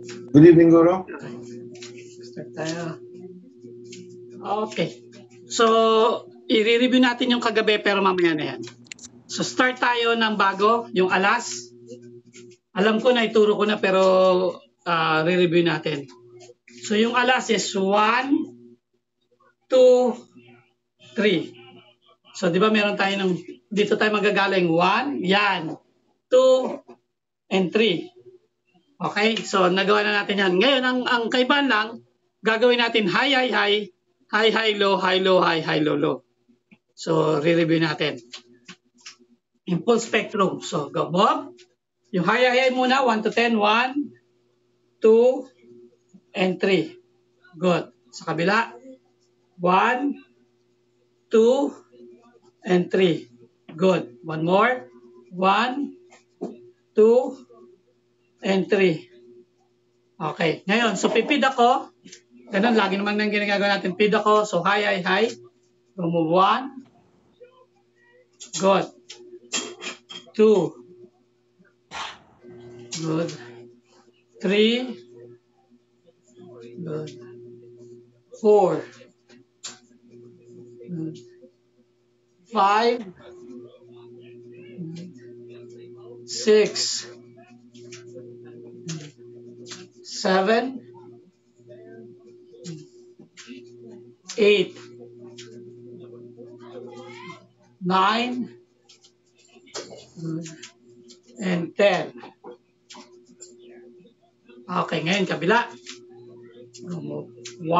Good evening, Guro. Start tayo. Okay. So, i-review natin yung kagabi pero mamaya na yan. So, start tayo ng bago, yung alas. Alam ko na, ituro ko na pero re-review natin. So, yung alas is 1, 2, 3. So, di ba meron tayo ng, dito tayo magagaling 1, yan, 2, and 3. Okay, so nagawa na natin yan. Ngayon, ang kaibahan lang, gagawin natin high, high, high, high, high, low, high, low, high, high, low, low. So, re-review natin. In full spectrum. So, go, Bob. Yung high, high, high muna, 1 to 10, 1, 2, and 3. Good. Sa kabila, 1, 2, and 3. Good. One more. 1, 2, and 3. Okay. Ngayon, so pipid ako. Ganun, lagi naman nang ginagawa natin. Pid ako. So, high, high, high. Remove 1. Good. 2. Good. 3. Good. 4. Good. 5. 6. 7. 8. 9. And 10. Okay, ngayon kabila. 1.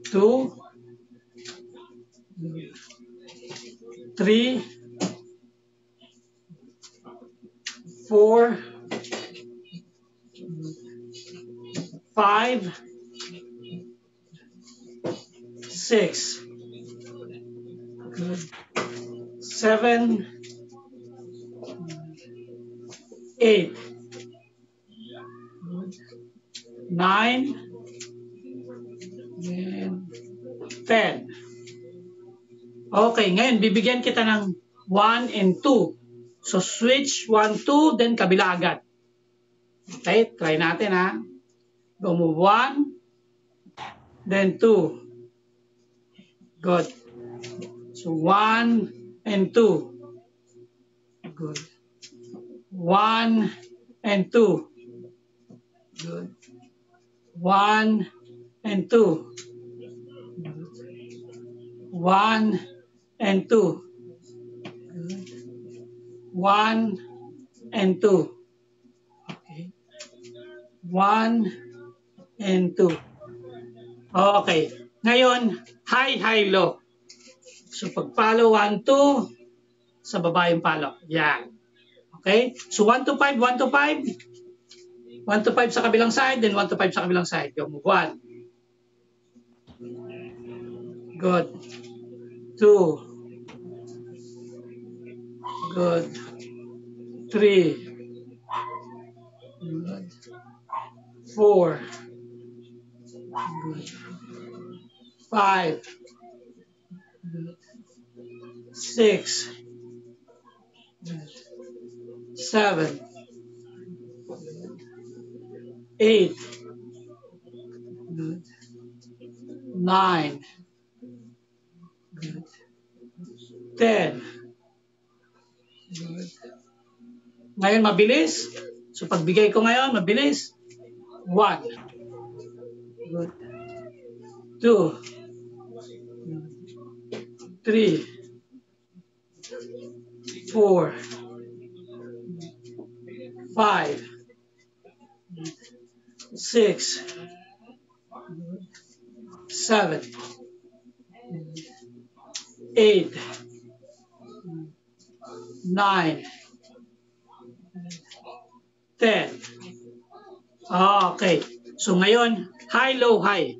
2. 3. 4. 5. 6. 7. 8. 9. And 10. Okay, ngayon bibigyan kita ng 1 and 2. So switch 1, 2, then kabila agad. Okay, try natin ha. Go move 1, then 2. Good. So 1 and 2. Good. 1 and 2. Good. 1 and 2. 1 and 2. 1 and 2. Okay. 1 and 2. Okay. Ngayon, high, high, low. So, pag palo, 1, 2, sa baba yung palo. Yan. Okay? So, 1 to 5, 1 to 5. 1 to 5 sa kabilang side, then 1 to 5 sa kabilang side. Go, move 1. Good. 2. Good. 3. Good. 4. Good. 5. Good. 6. Good. 7. 8. Good. 9. Good. 10. Good. Ngayon, mabilis. So, pagbigay ko ngayon, mabilis. 1. Good. 2. 3. 4. 5. 6. 7. 8. 9. 10. Okay. So ngayon, high, low, high.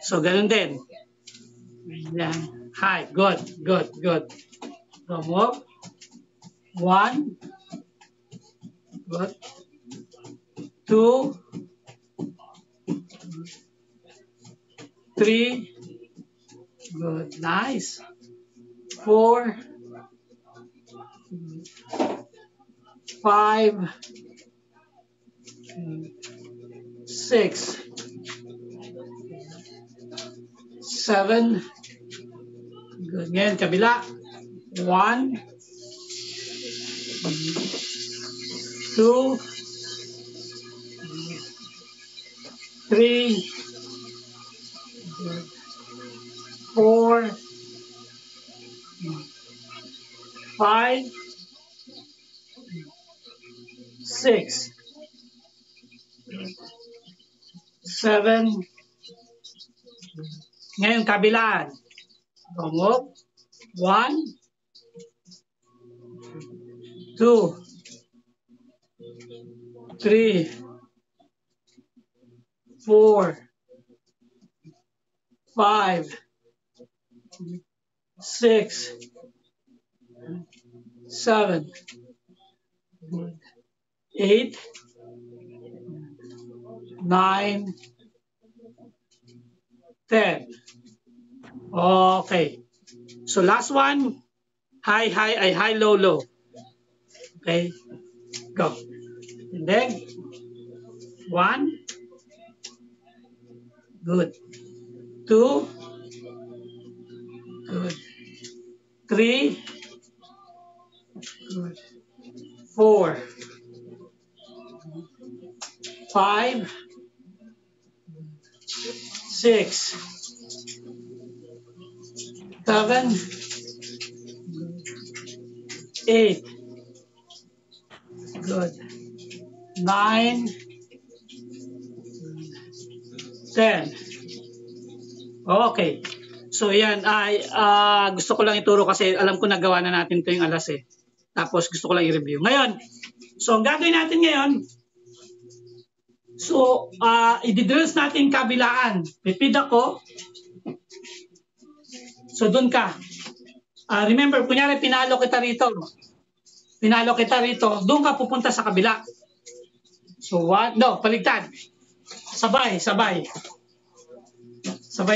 So ganun din. Yan. High. Good. Good. Good. So move. 1. Good. 2. 3. Good. Nice. 4. 5, 6, 7. Good. Ngayon, kabila. 1, 2, 3, 4, 5, 6, 7. Ngayon, kabilaan. Move. 1, 2, 3, 4, 5, 6, 7, 8, 9, 10. Okay. So last one, high, low, low. Okay. Go. And then 1. Good. 2. Good. 3. Good. 4. 5. 6. 7. 8. Good. 9. 10. Okay. So yan ay gusto ko lang ituro kasi alam ko nagawa na natin ito yung alas eh. Tapos gusto ko lang i-review. Ngayon, so ang gagawin natin ngayon, so i-drills natin kabilaan. Repeat ako. So doon ka. Remember, kunyari pinalo kita rito. Pinalo kita rito, doon ka pupunta sa kabila. So what? No, paligtad. Sabay. Sabay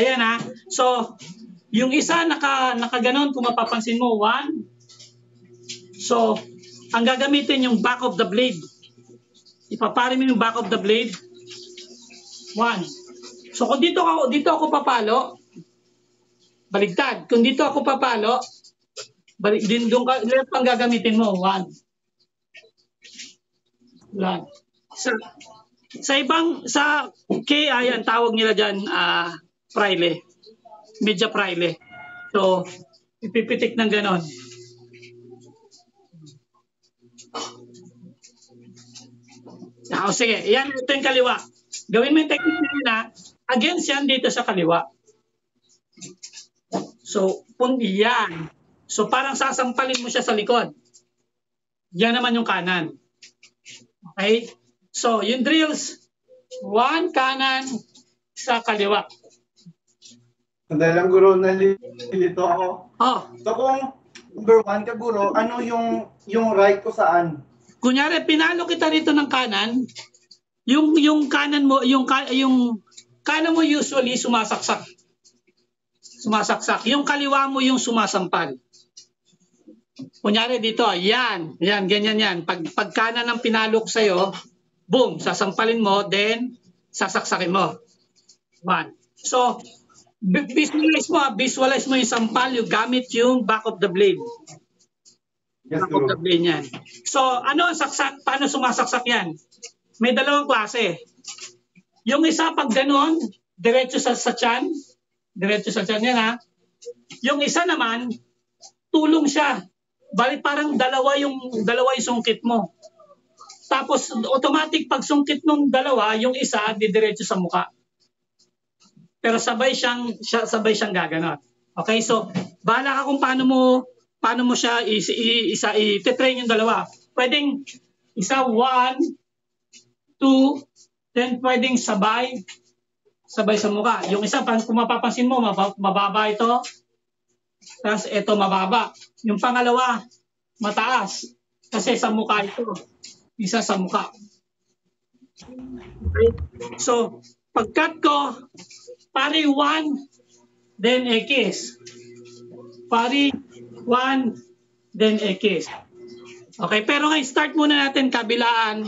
yan ha. So, yung isa nakaganon kung mapapansin mo, 1. So, ang gagamitin yung back of the blade. Ipapari mo yung back of the blade. 1. So, kung dito ako papalo, baligtad. Kung dito ako papalo, din doon ka left ang gagamitin mo. 1. Sa K ay ang tawag nila diyan praile. Media praile. So ipipitik ng ganon. Sige, yan ito yung kaliwa. Gawin mo yung technique na against yan dito sa kaliwa. So yan. So parang sasampalin mo siya sa likod. Yan naman yung kanan. Okay? So yung drills, 1 kanan sa kaliwa. Sandali lang, guro, nalilito ako. Oh. So kung number 1 ka, guro, ano yung right ko saan? Kunyari, pinalo kita rito ng kanan, yung kanan mo, yung kanan mo usually sumasaksak. Yung kaliwa mo yung sumasampal. Kunyari dito, yan, ganyan yan. Pag kanan ang pinalo ko sa'yo, boom, sasampalin mo, then sasaksakin mo. 1. So, visualize mo yung sampal, yung gamit yung back of the blade. Yes, back of the blade yan. So, ano ang saksak? Paano sumasaksak yan? May dalawang klase. Yung isa, pag ganon, diretso sa tiyan. Diretso sa tiyan yan ha. Yung isa naman, tulong siya. Bali parang dalawa yung sungkit mo. Tapos automatic pag sungkit nung dalawa, yung isa didiretso sa mukha. Pero sabay siyang gaganon. Okay, so bahala ka kung paano mo siya i-train yung dalawa. Pwedeng isa 1, 2, then pwedeng sabay sa mukha. Yung isa kung mapapansin mo, mababa ito. Tapos ito mababa. Yung pangalawa, mataas. Kasi sa mukha ito. Isa sa mukha. Okay? So, pag-cut ko, pari 1, then X. Pari 1, then X. Okay, pero ngayon start muna natin kabilaan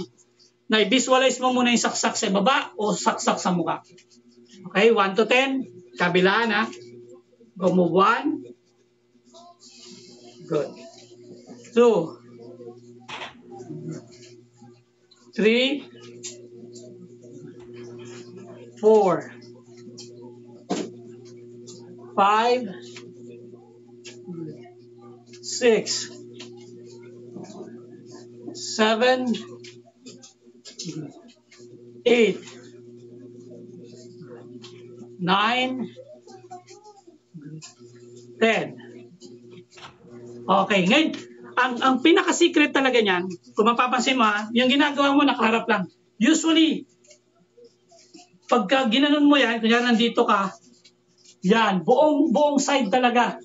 na i-visualize mo muna yung saksak sa baba o saksak sa mukha. Okay, 1 to 10, kabilaan ha. Go move 1. Good. 2. 3. 4. 5. 6. 7. 8. 9. 10. Okay, ngayon, ang pinaka-secret talaga niyan, kung mapapansin mo ha, yung ginagawa mo nakaharap lang. Usually, pagka ginanon mo yan, kunyari nandito ka, yan, buong side talaga.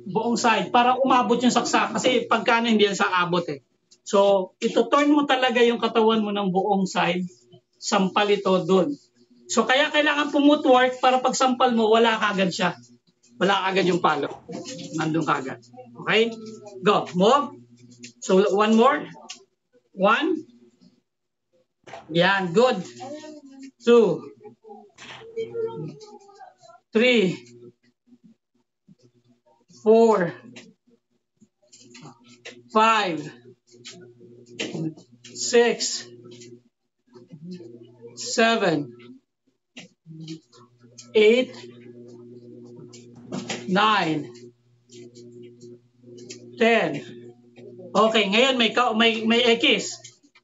Buong side, para umabot yung saksak. Kasi pagkano hindi yan sa abot eh. So, ito turn mo talaga yung katawan mo ng buong side, sampal ito doon. So, kaya kailangan pumutwork para pag sampal mo, wala kagad siya. Wala kagad yung palo. Nandun kagad. Okay? Go. Move. So, one more. 1. Yan. Good. 2. 3. 4. 5. 6. 7. 8. 9. 10. Okay, ngayon may X.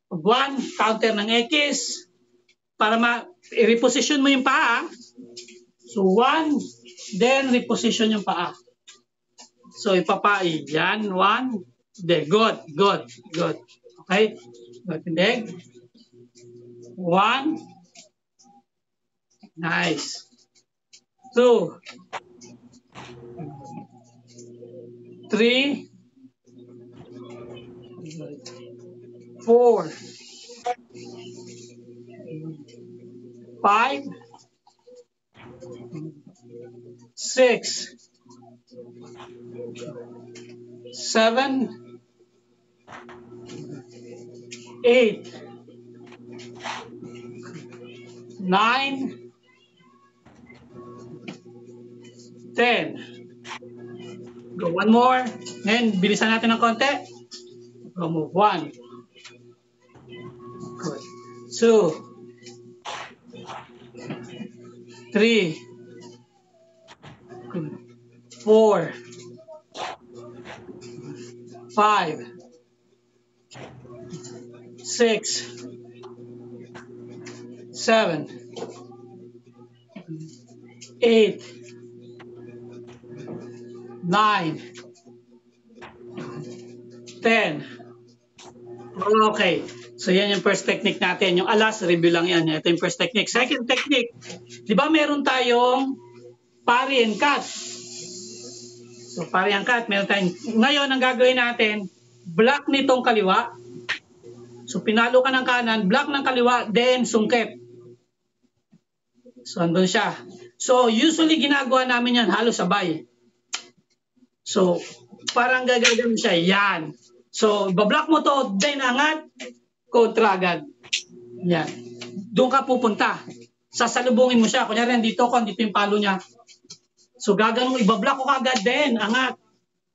1, counter ng X. Para i-reposition mo yung paa. So, 1, then reposition yung paa. So, ipapai. Yan, 1. Good. Okay? Good. Tindig. 1. Nice. 2. 3. 4. 5. 6. 7. 8. 9. 10. Go, one more. Ngayon, bilisan natin ng konti. Go, move. 1. Good. 2. 3. 4. 5. 6. 7. 8. 9. 10. Okay. So, yan yung first technique natin. Yung alas, review lang yan. Ito yung first technique. Second technique. Di ba meron tayong pari and cut? So, pari and cut. Meron tayong... Ngayon, ang gagawin natin, block nitong kaliwa. So, pinalo ka ng kanan, block ng kaliwa, then sungkit. So, andun siya. So, usually ginagawa namin yan halos sabay. So, parang gagawin siya. Yan. So, bablock mo to, then angat, kontra agad. Yan. Doon ka pupunta. Sasalubungin mo siya. Kunyari, dito ko, dito yung palo niya. So, gaganong, ibablock ko kagad, then angat,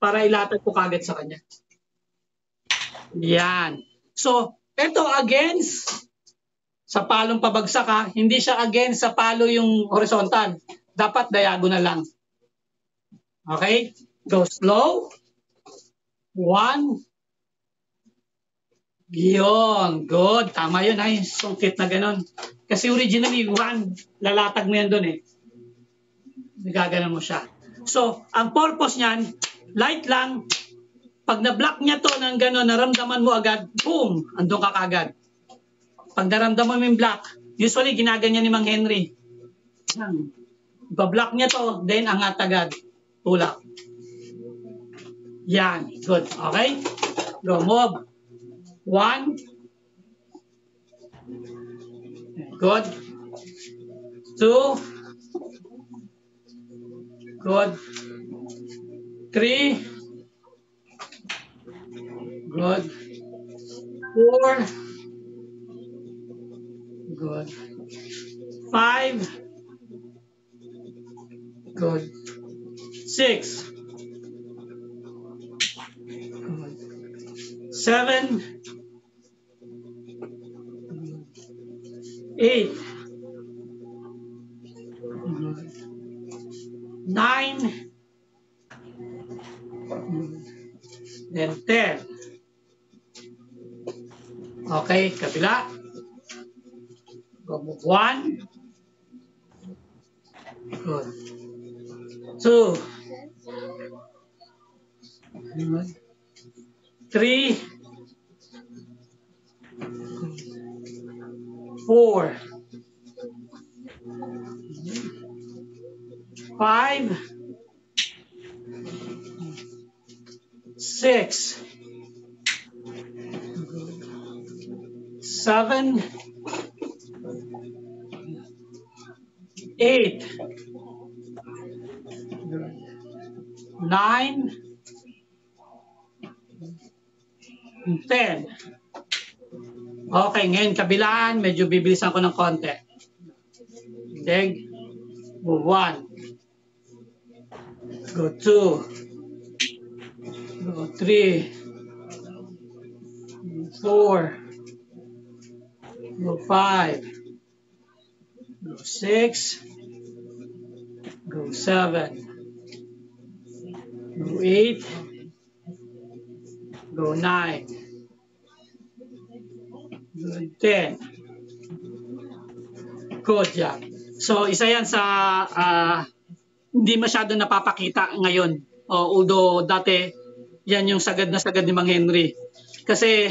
para ilatag ko kagad sa kanya. Yan. So, ito against sa palong pabagsak ha. Hindi siya against sa palo yung horizontal. Dapat diagonal lang. Okay? Go slow. 1. Yun. Good. Tama yun. Ay, sungkit na ganun. Kasi originally, 1. Lalatag mo yan dun eh. Nagaganan mo siya. So, ang purpose niyan, light lang. Pag na-block niya to ng gano'n, naramdaman mo agad, boom, andun ka kagad. Pag naramdaman mo yung block, usually ginaganyan ni Mang Henry. Iba-block niya to, then angat agad. Tulak. Yan. Good. Okay? Go, move. 1. Good. 2. Good. 3. Good. 4. Good. 5. Good. 6. Good. 7. 8. Good. 9. Then 10. Okay, kabila. Go move 1. Good. 2. Good. 3. 4. 5. 6. 7. 8. 9. 10. Okay, ngayon kabilaan, medyo bibilisan ko ng konti. Leg, move 1. Go 2. Go 3. 4. Go 5. Go 6. Go 7. Go 8. Go 9. Go 10. Good job. So, isa yan sa hindi masyado napapakita ngayon. Although dati, yan yung sagad na sagad ni Mang Henry. Kasi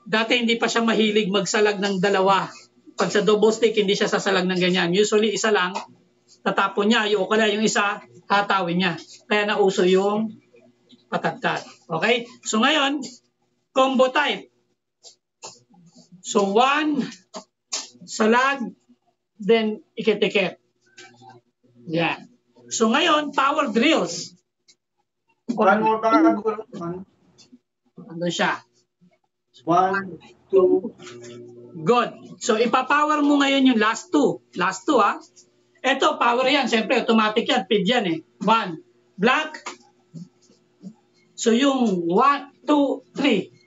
dati hindi pa siya mahilig magsalag ng dalawa. Pag sa double stick, hindi siya sasalag ng ganyan. Usually, isa lang, tatapon niya. Yung kaya yung isa, hatawin niya. Kaya nauso yung patagtad. Okay? So ngayon, combo type. So 1, salag, then ikit-ikit. Yan. So ngayon, power drills. One more pa ka, Guro. Andun siya. 1, 2. Good. So ipapower mo ngayon yung last 2. Last 2 ha. Ito, power yan. Siyempre, automatic yan. Feed yan eh. 1. Black. So yung 1, 2, 3.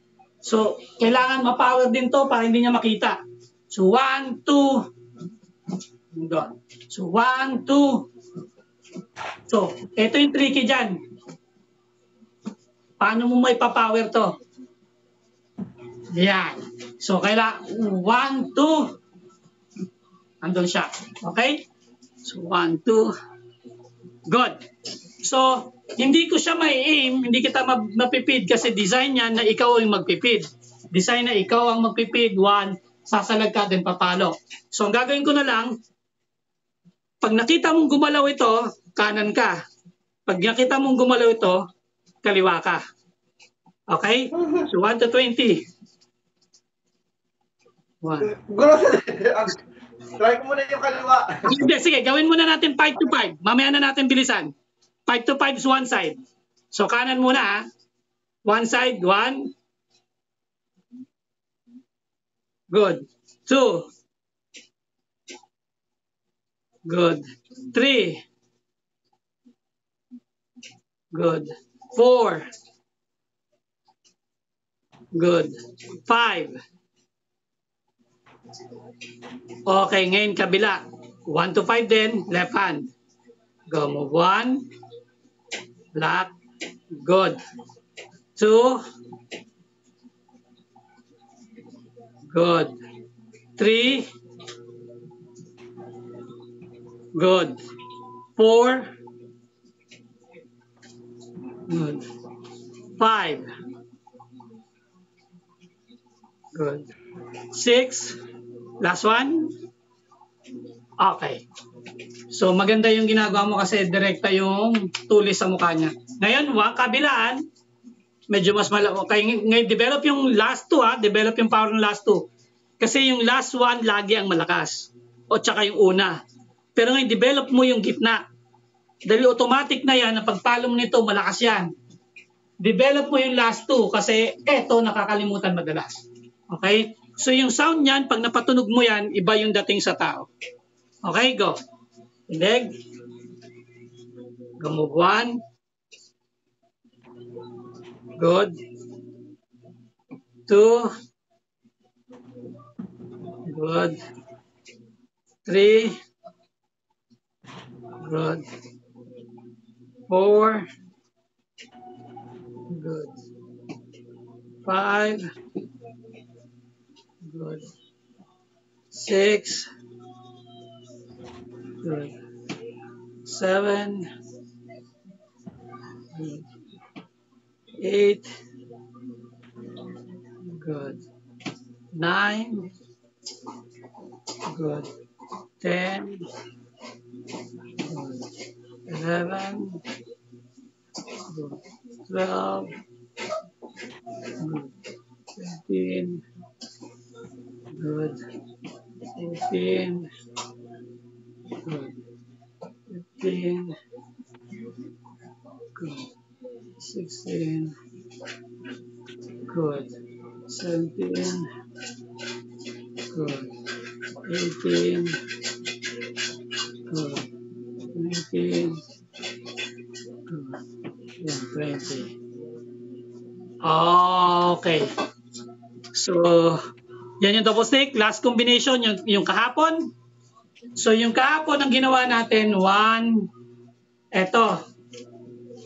So, kailangan ma-power din to para hindi niya makita. So, 1, 2. Doon. So, 1, 2. So, ito yung tricky dyan. Paano mo may pa-power to? Yan. So, kailangan 1, 2. Andun siya. Okay? So, 1, 2. Good. So, hindi ko siya mai-aim, hindi kita mapipid kasi design niya na ikaw ang magpipid. Design na ikaw ang magpipid, 1, sasalag ka din papalo. So, ang gagawin ko na lang, pag nakita mong gumalaw ito, kanan ka. Pag nakita mong gumalaw ito, kaliwa ka. Okay? So, 1 to 20. 1. Guro, try ko muna yung kaliwa. Hindi, sige, gawin muna natin 5 to 5. Mamaya na natin bilisan. 5 to 5 is one side. So, kanan muna ha. One side, 1. Good. 2. Good. 3. Good. 4. Good. 5. Okay, ngayon kabila. 1 to 5 din, left hand. Go, move 1. Black. Good. 2. Good. 3. Good. 4. Good. 5. Good. 6. Last one. Okay. So, maganda yung ginagawa mo kasi direkta yung tulis sa mukha niya. Ngayon, kabilaan, medyo mas malaki. Okay, ngayon, develop yung last 2 ha. Develop yung power ng last 2. Kasi yung last 1, lagi ang malakas. O tsaka yung una. Pero ngayon, develop mo yung gitna. Dahil automatic na yan, na pagpalo mo nito, malakas yan. develop mo yung last two kasi eto nakakalimutan madalas. Okay? So yung sound niyan, pag napatunog mo yan, iba yung dating sa tao. Okay, go. Tindig. Go move 1. Good. 2. Good. 3. Good. 4. Good. 5. Good. 6. Good. 7. Good. 8. Good. 9. Good. 10. Good. 11. Good. 12. Good. 13. Good. 14. Good. 15. Good. 16. Good. 17. Good. 18. Good. 19. Good. And 20. Okay. So, yan yung double stick. Last combination, yung kahapon. So, yung kahapon ang ginawa natin, 1. Eto.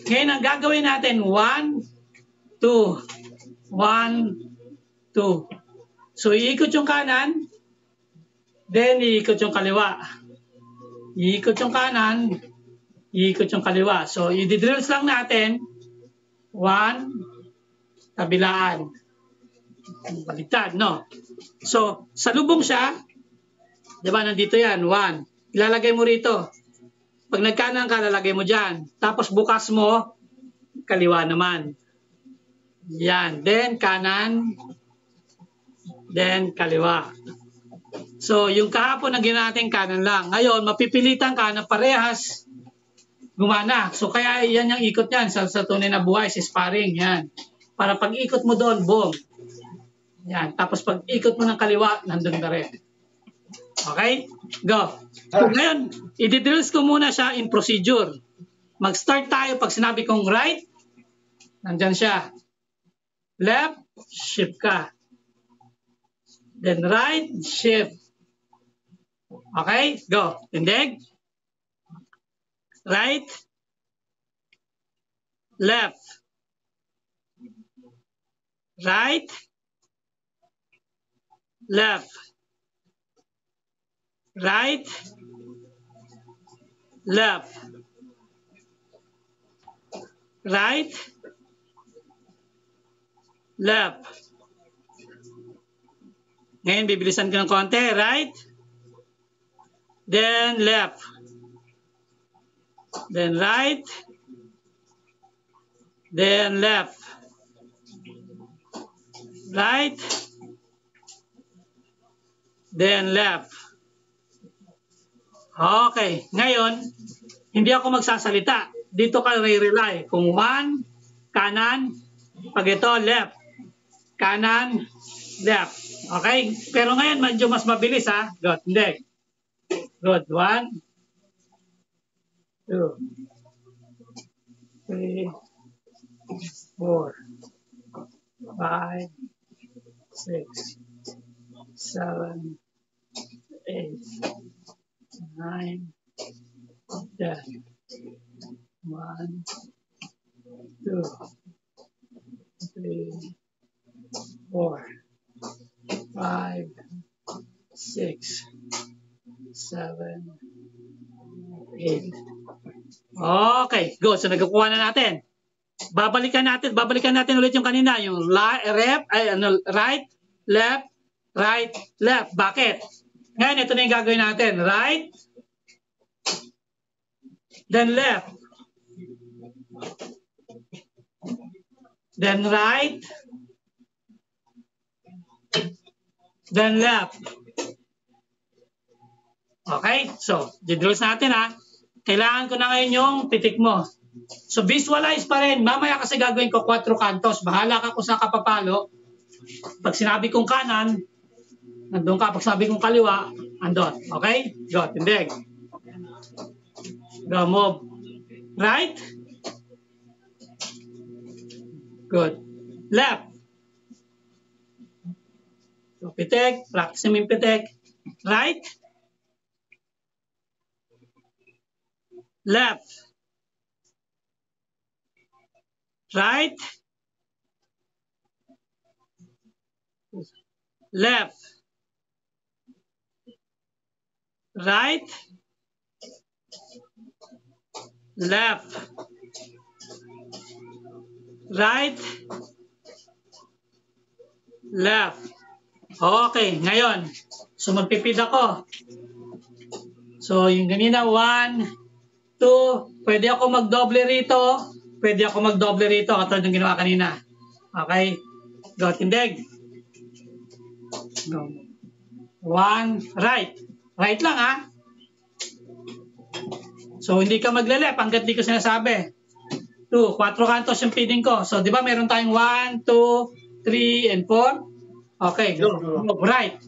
Ngayon, ang gagawin natin, 1, 2. 1, 2. So, iikot yung kanan. Then, iikot yung kaliwa. Iikot yung kanan. Iikot yung kaliwa. So, i-drills lang natin. 1, kabilaan. Baliktad, no? So, salubong siya. Diba, nandito yan. 1. Ilalagay mo rito. Pag nagkanan ka, lalagay mo dyan. Tapos bukas mo, kaliwa naman. Yan. Then, kanan. Then, kaliwa. So, yung kahapon ang ginawa natin kanan lang. Ngayon, mapipilitan ka na parehas gumana. So, kaya yan yung ikot yan sa tunay na buhay, sa sparring. Yan. Para pag ikot mo doon, boom. Yan. Tapos pag ikot mo ng kaliwa, nandun ka rin. Okay? Go. So, ngayon, i-drills ko muna siya in procedure. Mag-start tayo pag sinabi kong right, nandyan siya. Left, shift ka. Then right, shift. Okay? Go. Tindig. Right. Left. Right. Left. Right. Left. Right. Left. Ngayon, bibilisan ko ng konti. Right. Then left. Then right. Then left. Right. Then left. Okay. Ngayon, hindi ako magsasalita. Dito ka re-rely. Kung 1, kanan. Pag ito, left. Kanan, left. Okay? Pero ngayon, medyo mas mabilis ha. Good. Hindi. Good. 1, 2, 3, 4, 5, 6, 7, 8, 9, 10. 1, 2, 3, 4, 5, 6, 7, 8. Okay, go. So nagkukuha na natin. Babalikan natin ulit yung kanina, yung right, left, right, left. Bakit? Ngayon, ito na yung gagawin natin. Right, then left, then right, then left. Okay? So, didrills natin ha. Kailangan ko na ngayon yung pitik mo. So visualize pa rin. Mamaya kasi gagawin ko 4 kantos. Bahala ka kung saan ka papalo. Pag sinabi kong kanan, nandun ka. Pag sinabi kong kaliwa, andun. Okay? Go, tindig. Go, move. Right? Good. Left. So, pitik. Practice mo yung pitik. Right? Left. Right? Left. Right? Left. Right? Left. Okay, ngayon. So, magpipid ako. So, yung ganina, 1, 2, pwede ako magdoble rito, pwede ako magdoble rito, katulad yung ginawa kanina. Okay? Go, tindig. Go. 1, right. Right lang, ha? So, hindi ka magle-left hanggat di ko sinasabi. 2, 4 kantos yung feeding ko. So, di ba meron tayong 1, 2, 3, and 4? Okay, go. Go, right.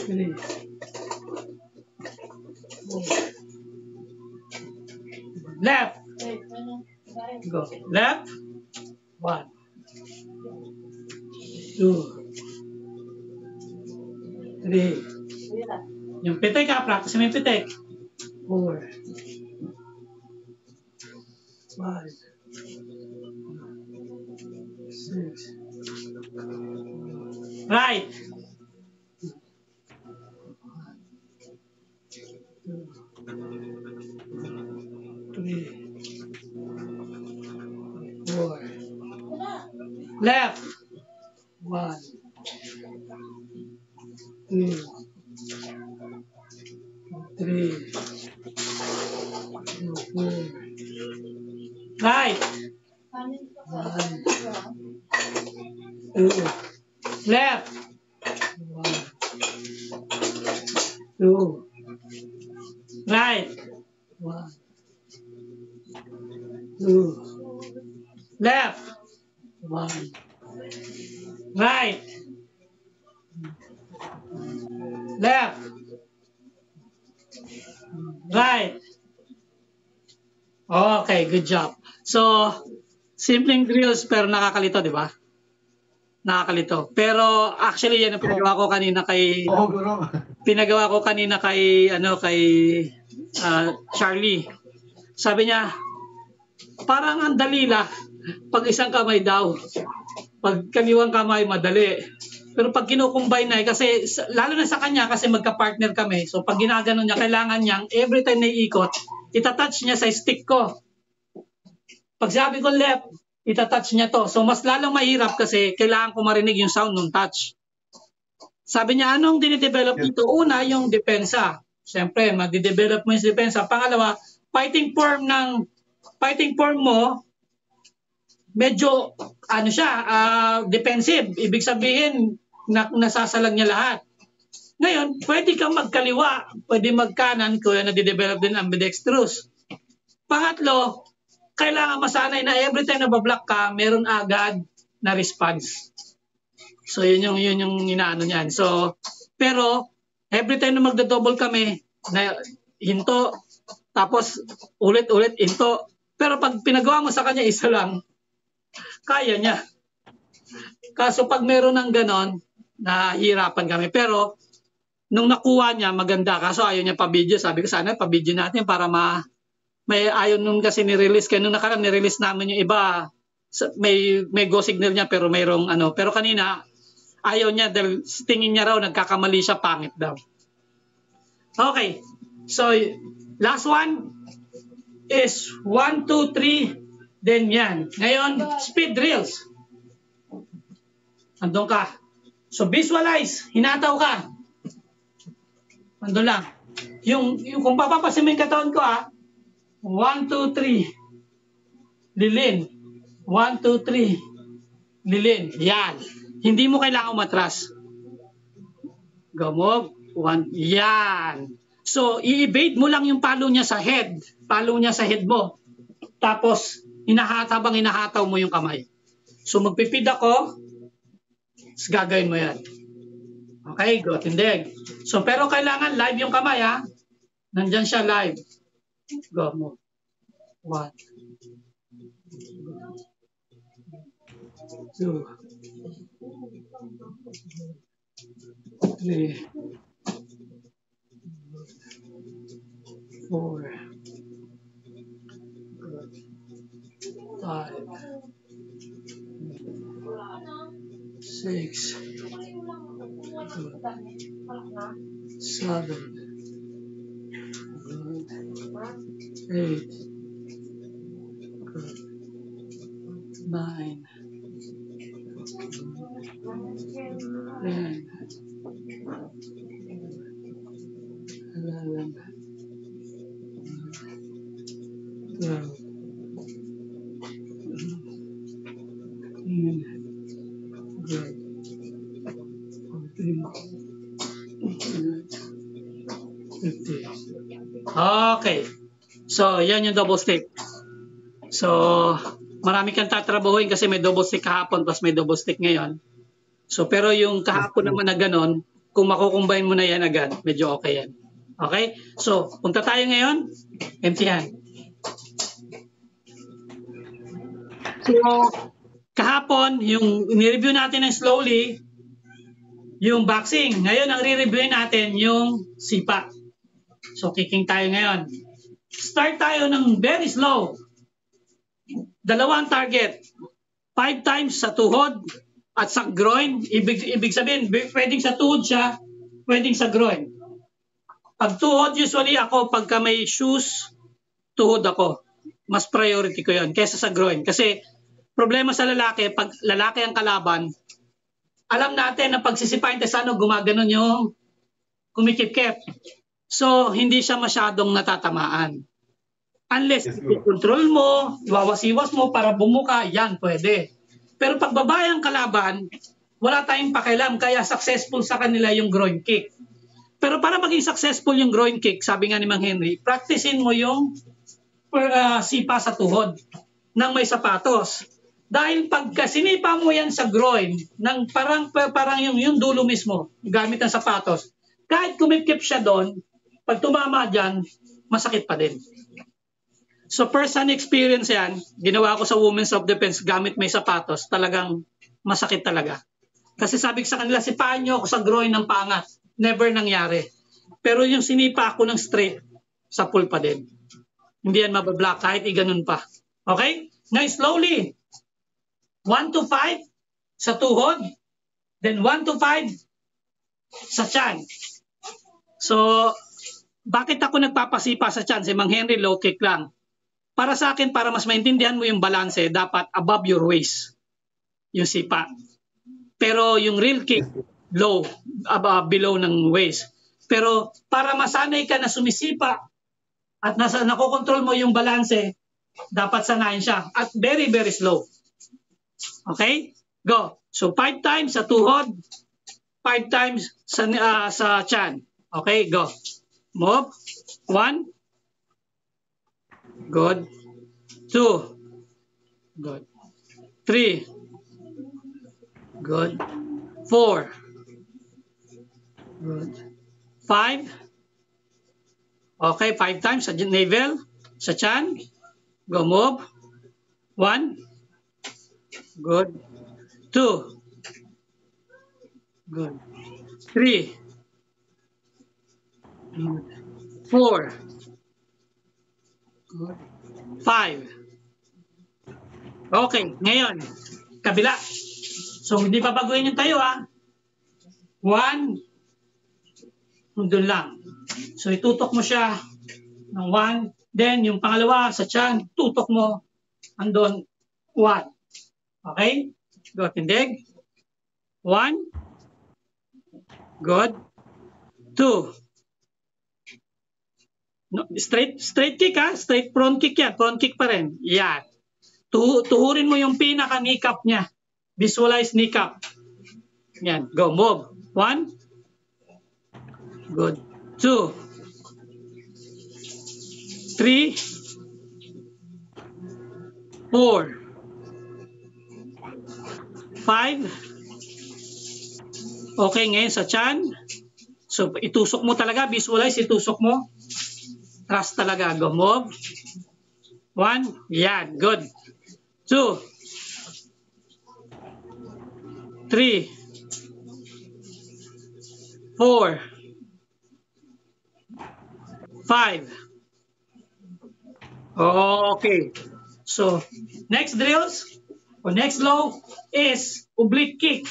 3, 4. Left. Go. Left. 1, 2, 3. Yung pitik ha, practice mo yung pitik. 4, 5, 6. Right. 3, 4. Left. 1, 2, 3, 4. Right. 1, 2. Left. 1, 2. Right. 1, 2. Left. 1. Right. Left. Right. Okay, good job. So, simpleng drills pero nakakalito, di ba? Nakakalito. Pero actually yan ang pinagawa ko kanina kay Charlie. Sabi niya, parang ang dali lang pag isang kamay daw. Pag kaliwang kamay madali. Pero pag kinukumbine na kasi lalo na sa kanya kasi magka-partner kami. So pag ginagano niya, kailangan niyang every time na iikot, itatouch niya sa stick ko. Pag sabi ko left, itatouch niya to. So mas lalong mahirap kasi kailangan ko marinig yung sound ng touch. Sabi niya, anong dinidevelop dito? Una, yung depensa. Siyempre, madidevelop mo yung depensa. Pangalawa, fighting form mo, medyo, defensive. Ibig sabihin, nasasalag niya lahat. Ngayon, pwede kang magkaliwa, pwede magkanan, kaya nadidevelop din ambidextrous. Pangatlo, kailangan masanay na every time na bablock ka, meron agad na response. So, yun yung inaano niyan. So, pero, every time na magda-double kami, na hinto, tapos ulit-ulit hinto. Pero pag pinagawa mo sa kanya isa lang, kaya niya. Kaso pag meron ng ganon, nahihirapan kami. Pero, nung nakuha niya, maganda. Kaso ayaw niya pa-video. Sabi ko, sana pa-video natin para may ayaw nung kasi ni-release. Kaya nung nakaraan, ni-release namin yung iba. May go signal niya pero mayroong ano. Pero kanina, ayaw niya dahil tingin niya raw, nagkakamali siya, pangit daw. Okay. So, last one is 1, 2, 3. Then yan. Ngayon, speed drills. Andun ka. So, visualize. Hinataw ka. Andun lang. Yung kung papapasin mo yung katawan ko 1, 2, 3. Lilin. 1, 2, 3. Lilin. Yan. Hindi mo kailangan umatras. Go, move. 1. Yan. So, i-evade mo lang yung palo niya sa head. Palo niya sa head mo. Tapos, habang hinahataw mo yung kamay. So, magpipid ako. Gagawin mo yan. Okay, go, tindig. So, pero kailangan live yung kamay, ha? Nandyan siya live. Go mo. 1. 2. 3. 4. 5. 6. 7. 8. 9. 10. 11. 12. 50. Okay. So, yan yung double stick. So, marami kang tatrabahuin kasi may double stick kahapon plus may double stick ngayon. So, pero yung kahapon naman na ganon, kung makukumbine mo na yan agad, medyo okay yan. Okay? So, punta tayo ngayon. Empty hand. So, kahapon, yung ni-review natin ng slowly, yung boxing. Ngayon, ang re-review natin yung sipa. So, kicking tayo ngayon. Start tayo ng very slow. Dalawang target. 5 times sa tuhod at sa groin. Ibig sabihin, pwedeng sa tuhod siya, pwedeng sa groin. Pag tuhod, usually ako, pagka may shoes, tuhod ako. Mas priority ko yon kaysa sa groin. Kasi, problema sa lalaki, pag lalaki ang kalaban, alam natin na pagsisipain tayo sa gumaganon yung kumikip-kip. So, hindi siya masyadong natatamaan. Unless i-control mo, iwawas-iwas mo para bumuka, yan, pwede. Pero pag babae ang kalaban, wala tayong pakialam, kaya successful sa kanila yung groin kick. Pero para maging successful yung groin kick, sabi nga ni Mang Henry, practicein mo yung sipa sa tuhod ng may sapatos. Dahil pagka sinipa mo yan sa groin, ng parang yung dulo mismo, gamit ng sapatos, kahit kumikip siya doon, pag tumama dyan, masakit pa din. So first-hand experience yan, ginawa ko sa Women's Self-Defense gamit may sapatos, talagang masakit talaga. Kasi sabi ko sa kanila, sipahan nyo ako sa groin ng pangat. Never nangyari. Pero yung sinipa ako ng straight, sa pull pa din. Hindi yan mabablock kahit iganon pa. Okay? Now slowly. 1 to 5 sa tuhod. Then 1 to 5 sa tiyan. So, bakit ako nagpapasipa sa tiyan? Si Mang Henry, low kick lang. Para sa akin, para mas maintindihan mo yung balanse, dapat above your waist yung sipa. Pero yung real kick, low, below ng waist. Pero para masanay ka na sumisipa at nakokontrol mo yung balanse, dapat sanayin siya. At very, very slow. Okay? Go. So 5 times sa tuhod, 5 times sa tiyan. Okay, go. Move. 1. Good. 2. Good. 3. Good. 4. Good. 5. Okay, 5 times sa navel, sa tiyan. Go, move. 1. Good. 2. Good. 3. Good. 4. Good. 5. Okay, ngayon, kabila. So, hindi pa baguhin yung tayo, ha? 1. Doon lang. So, itutok mo siya ng 1. Then, yung pangalawa, sa tiyan, tutok mo. Andun, 1. Okay? Go, tindig. 1. Good. 2. No, straight kick, ha? Straight front kick yan. Front kick pa rin. Yan. Tuhurin mo yung pinaka-kneecap niya. Visualize kneecap. Yan. Go, move. 1. Good. 2, 3, 4, 5. Okay, ngayon sa chan. So, itusok mo talaga. Visualize, itusok mo. Trust talaga. Go, move. 1. Yan. Good. 2, 3, 4, 5. Okay. So, next drills o next low is oblique kick.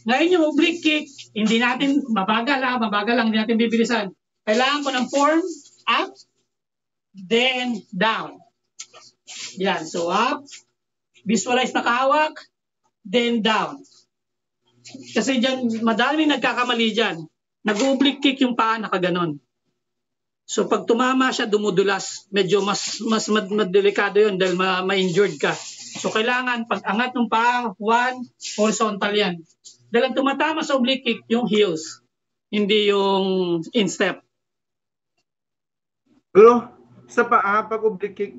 Ngayon yung oblique kick, hindi natin mabagal lang, hindi natin bibilisan. Kailangan ko ng form up, then down. Yan. So, up, visualize na kahawak, then down. Kasi dyan, madaming nagkakamali dyan. Nag-oblique kick yung paa, nakaganon. So pag tumama siya, dumudulas. Medyo mas delikado yun dahil ma-injured ka. So kailangan, pag angat ng paa, 1, horizontal yan. Dahil ang tumatama sa oblique kick, yung heels. Hindi yung instep. Pero sa paa, pag oblique kick,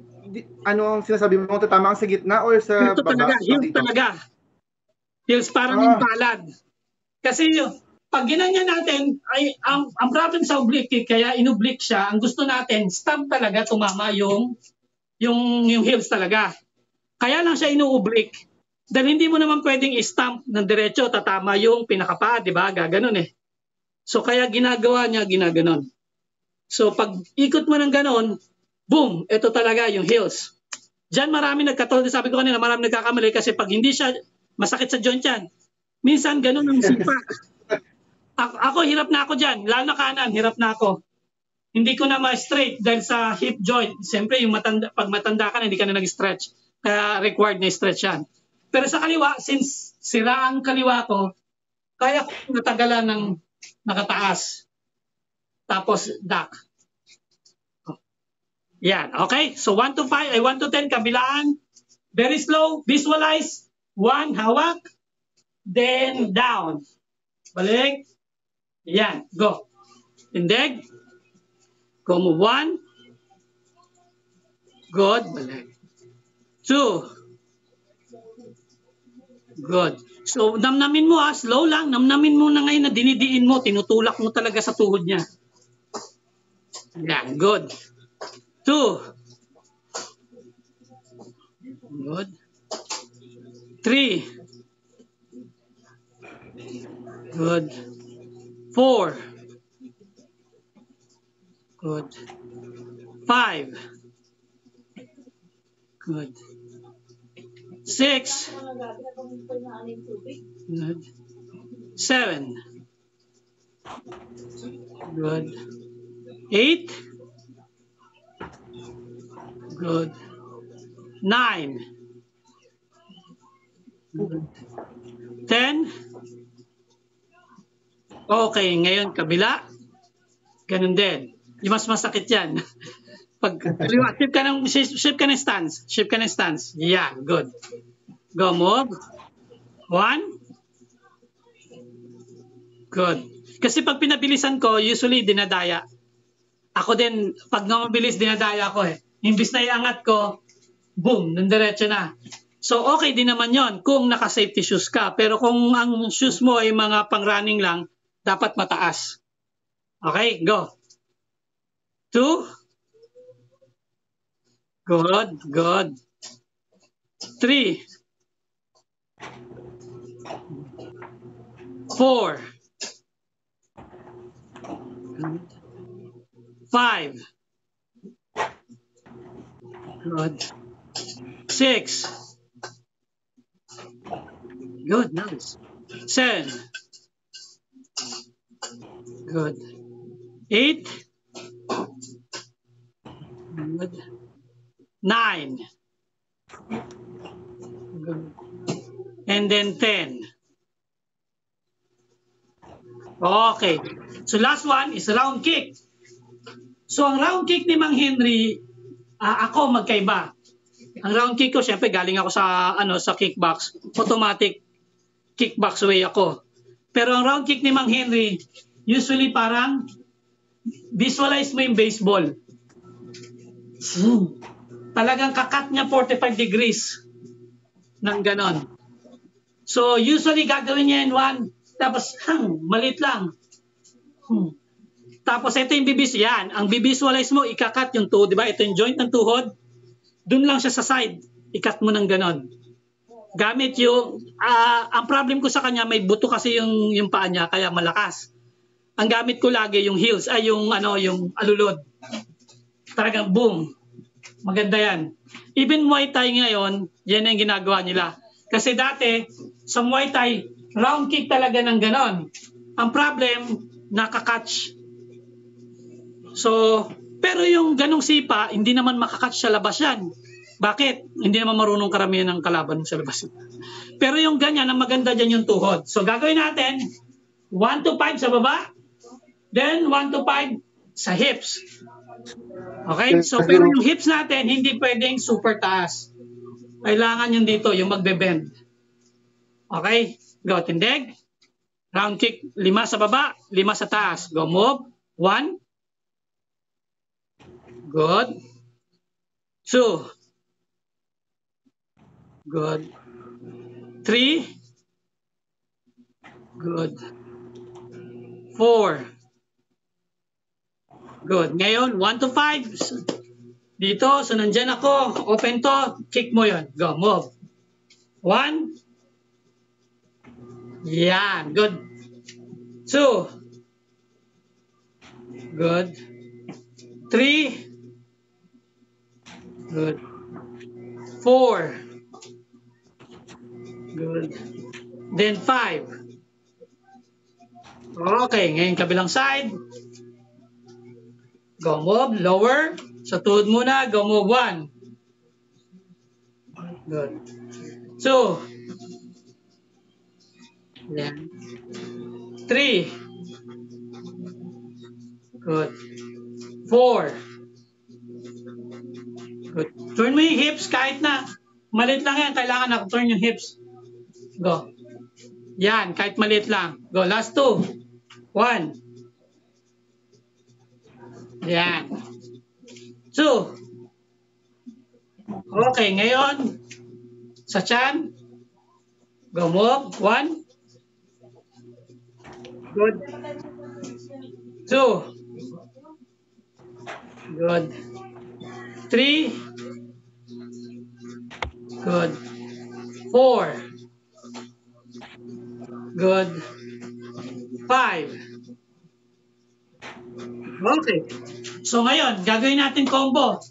ano ang sinasabi mo? Tatama ang sa gitna or sa Ito baba? heels talaga. Heels parang yung palad. Kasi pag ginanyan natin, ay ang problem sa oblique kick, kaya inoblique siya, ang gusto natin, stump talaga tumama yung heels talaga. Kaya lang siya ino-oblique. Dahil hindi mo naman pwedeng i-stump ng diretso, tatama yung pinakapaa, di ba? Gaganon eh. So kaya ginagawa niya, ginaganon. So pag ikot mo ng ganon, boom, ito talaga yung heels. Diyan marami nagkatulad, sabi ko kanina, marami nagkakamali kasi pag hindi siya masakit sa joint yan, minsan ganon ang sipa. Ako, hirap na ako dyan. Lalo na kanan, hirap na ako. Hindi ko na ma-straight dahil sa hip joint. Siyempre, pag matanda ka na, hindi ka na nag-stretch. Kaya required na stretch yan. Pero sa kaliwa, since sira ang kaliwa ko, kaya ko natagalan ng nakataas. Tapos, duck. Yan, okay? So, 1 to 5, 1 to 10, kabilaan. Very slow. Visualize. 1, hawak. Then, down. Balik. Yan, go. Tindig. Go move 1. Good. Balik. 2. Good. So, namnamin mo slow lang. Namnamin mo na ngayon na dinidiin mo. Tinutulak mo talaga sa tuhod niya. Yan, good. 2. Good. 3. Good. 4. Good. 5. Good. 6. Good. 7. Good. 8. Good. 9. Good. 10. Okay, ngayon kabila. Ganun din. Yung mas masakit yan. Pag shift ka ng stance. Shift ka ng stance. Yeah, good. Go, move. 1. Good. Kasi pag pinabilisan ko, usually dinadaya. Ako din, pag mabilis, dinadaya ko eh. Imbis na iangat ko, boom, nandiretso na. So, okay din naman yon kung naka-safety shoes ka. Pero kung ang shoes mo ay mga pang-running lang, dapat mataas. Okay, go. 2. Good, good. 3. 4. 5. Good. 6. Good, nice. 7. Good. 8. Good. 9. Good. And then 10. Okay. So last one is round kick. So ang round kick ni Mang Henry, ako magkaiba. Ang round kick ko, syempre galing ako sa kickbox. Automatic kickbox way ako. Pero ang round kick ni Mang Henry, usually parang visualize mo yung baseball. Talagang kakat niya 45 degrees ng ganon. So, usually gagawin niya in 1, tapos, malit lang. Tapos, ito yung yan. Ang bivisualize mo, ikakat yung tuhod, di ba? Ito yung joint ng tuhod. Doon lang siya sa side. Ikat mo ng ganon. Gamit yung, ang problem ko sa kanya, may buto kasi yung paa niya, kaya malakas. Ang gamit ko lagi yung heels, yung alulod. Talagang boom. Maganda yan. Even Muay Thai ngayon, yan ang ginagawa nila. Kasi dati, sa Muay Thai, round kick talaga ng ganon. Ang problem, nakakatch. So, pero yung ganong sipa, hindi naman makakatch sa labas yan. Bakit? Hindi naman marunong karamihan ng kalaban sa labas. Pero yung ganyan, ang maganda dyan yung tuhod. So, gagawin natin, 1 to 5 sa baba, then 1 to 5 sa hips. Okay? So, pero yung hips natin, hindi pwedeng super taas. Kailangan yung dito, yung magbe-bend. Okay? Go, tindig. Round kick, 5 sa baba, 5 sa taas. Go, move. 1. Good. 2. Good. 3. Good. 4. Good. Ngayon, 1 to 5. Dito, so nandyan ako. Open to. Kick mo yun. Go, move. 1. Yan. Good. 2. Good. 3. Good. 4. Good. Then 5. Okay, ngayon kabilang side. Go move, lower. Sa tuhod muna, go move 1. Good. 2. Yan. 3. Good. 4. Good. Turn mo yung hips kahit na maliit lang yan. Kailangan na turn yung hips. Go. Yan, kahit maliit lang. Go, last 2. 1. Yan. 2. Okay, ngayon, sa chan, go move. 1. Good. 2. Good. 3. Good. 4. Good. 5. Okay. So ngayon, gagawin natin combo.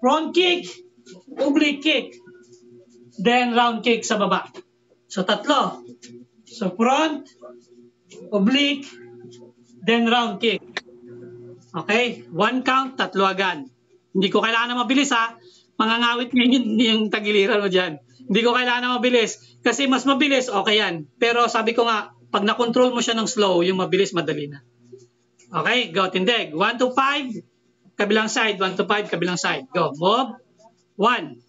Front kick, oblique kick, then round kick sa baba. So 3. So front, oblique, then round kick. Okay? 1 count, 3 agad. Hindi ko kailangan na mabilis ha. Mangangawit ngayon yung tagiliran mo dyan. Hindi ko kailangan na mabilis. Kasi mas mabilis, okay yan. Pero sabi ko nga, pag na-control mo siya ng slow, yung mabilis, madali na. Okay, go, tindig. 1 to 5, kabilang side. 1 to 5, kabilang side. Go, move. 1.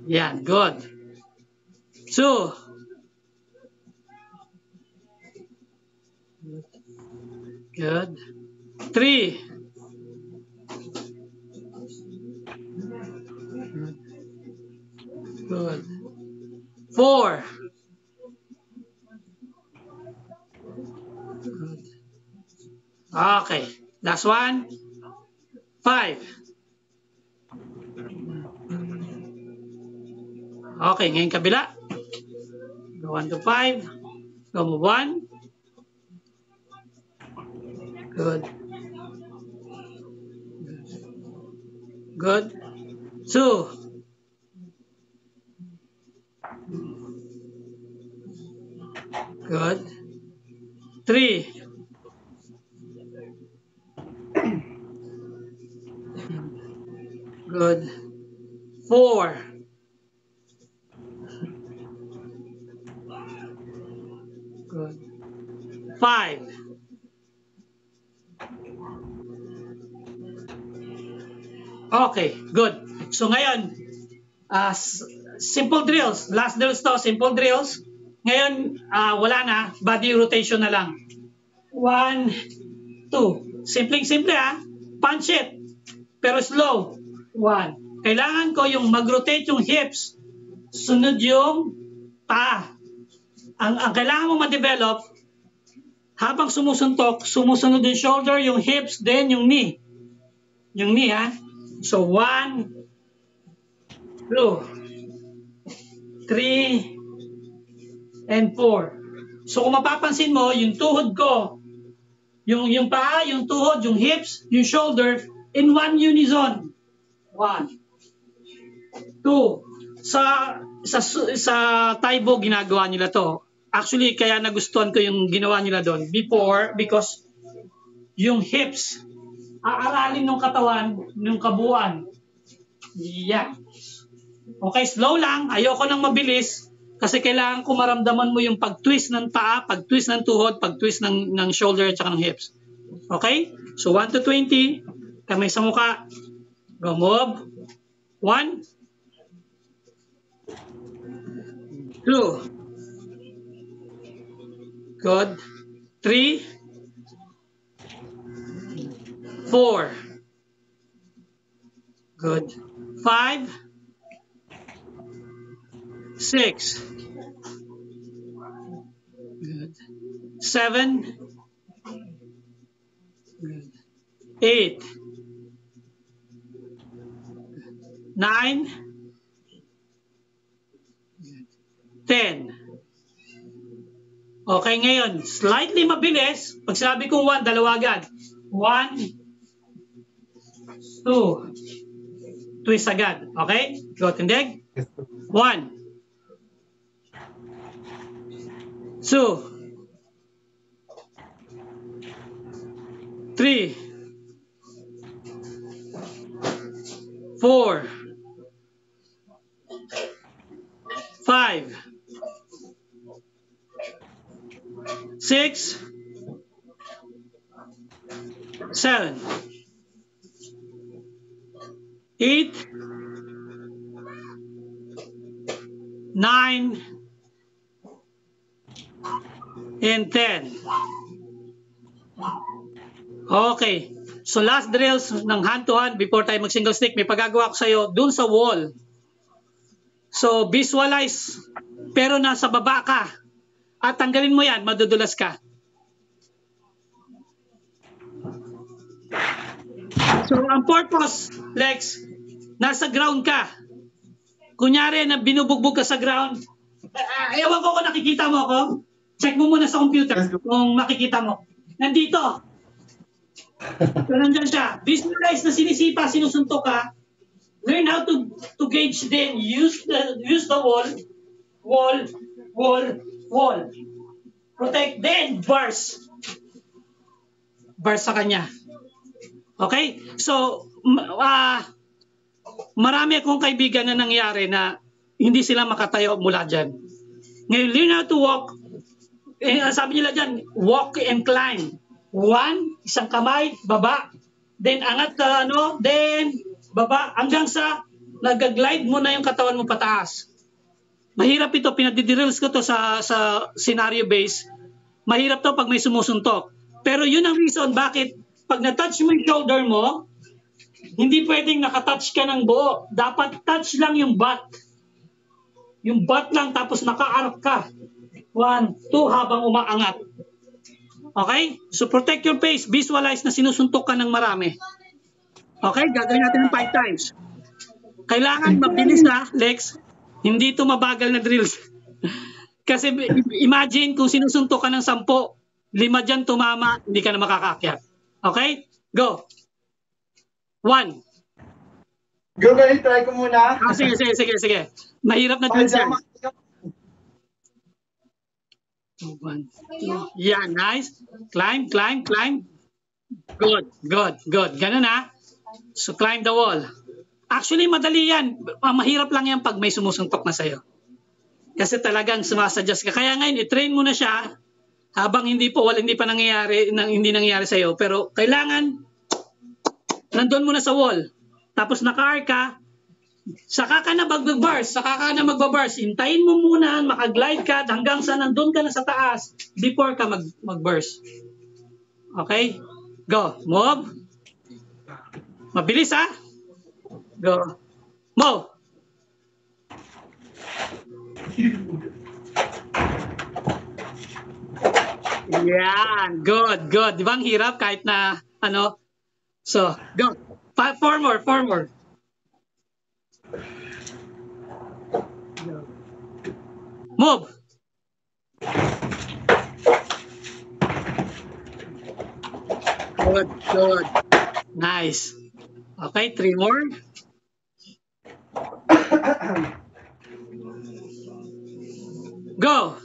Yan, good. 2. Good. 3. Good. 4. Good. Okay. Last one. 5. Okay. Ngayon kabila. Go 1 to 5. Go move 1. Good. Good. 2. Good. 3. Good. 4. Good. 5. Okay, good. So ngayon, simple drills. Last drills to, simple drills. Ngayon, wala na. Body rotation na lang. 1, 2. Simpleng-simple Punch it. Pero slow. 1. Kailangan ko yung mag-rotate yung hips. Sunod yung paa. Ang kailangan mo ma-develop, habang sumusuntok, sumusunod yung shoulder, yung hips, then yung knee. Yung knee, So, 1, 2, 3, and 4. So, kung mapapansin mo, yung tuhod ko, yung paa, yung tuhod, yung hips, yung shoulder, in one unison. 1, 2. Sa Taibo, ginagawa nila to. Actually, kaya nagustuhan ko yung ginawa nila doon before because yung hips, aaralin ng katawan, ng kabuuan. Yan. Okay, slow lang. Ayoko nang mabilis kasi kailangan ko maramdaman mo yung pag-twist ng paa, pag-twist ng tuhod, pag-twist ng shoulder at saka ng hips. Okay? So, 1 to 20. Kamay sa mukha. Go, move. 1, 2. Good. 3, 4. Good. 5, 6. Good. 7. Good. 8. 9. 10. Okay, ngayon, slightly mabilis. Pag sabi kong 1, dalawa agad. 1, 2. Twist agad. Okay? Go, tindig. 1, 2, 3, 4, 5, 6, 7, 8, 9, and 10. Okay. So last drills ng hand-to-hand before tayo mag-single stick, may pagagawa ko sa'yo dun sa wall. So visualize, pero nasa baba ka. At tanggalin mo yan, madudulas ka. So ang purpose, Lex, nasa ground ka. Kunyari na binubugbog ka sa ground. Ewan ko kung nakikita mo ako. Check mo muna sa computer kung makikita mo. Nandito. So nandyan siya. Visualize na sinisipa, sinusuntok ka. Learn how to gauge then. Use the wall. Protect then bars. Bars sa kanya. Okay? So, marami akong kaibigan na nangyari na hindi sila makatayo mula dyan. Ngayon, learn how to walk. Sabi nila dyan, walk and climb. 1, isang kamay, baba. Then, angat ka, then, baba. Hanggang sa, nag-glide mo na yung katawan mo pataas. Mahirap ito, pinadidirils ko to sa scenario base. Mahirap to pag may sumusuntok. Pero yun ang reason bakit pag na-touch mo yung shoulder mo, hindi pwedeng nakatouch ka ng buo. Dapat touch lang yung butt. Yung butt lang tapos naka-arc ka. 1, 2 habang umaangat. Okay? So protect your face. Visualize na sinusuntok ka ng marami. Okay? Gagawin natin ng 5 times. Kailangan mabilis Lex. Hindi ito mabagal na drills. Kasi imagine kung sinusuntok ka ng 10, 5 dyan tumama, hindi ka na makakaakyat. Okay? Go. 1. Go, try ko muna. Sige. Mahirap na drills yan. 1, 2. Yeah, nice. Climb. Good. Ganun So climb the wall. Actually, madali yan. Mahirap lang yan pag may sumusuntok na sa'yo. Kasi talagang sumasadjust ka. Kaya ngayon, i-train mo na siya habang hindi pa nangyayari sa'yo. Pero kailangan, nandun mo na sa wall. Tapos naka-arc ka, Saka ka na magbabars. Hintayin mo muna, makaglide ka hanggang sa nandun ka na sa taas before ka mag-burst. Okay? Go. Move. Mabilis ha? Go. Move. Yan. Good, good. Di ba ang hirap kahit na ano? So, go. Four more. Move. Good. Nice. Okay, 3 more. Go.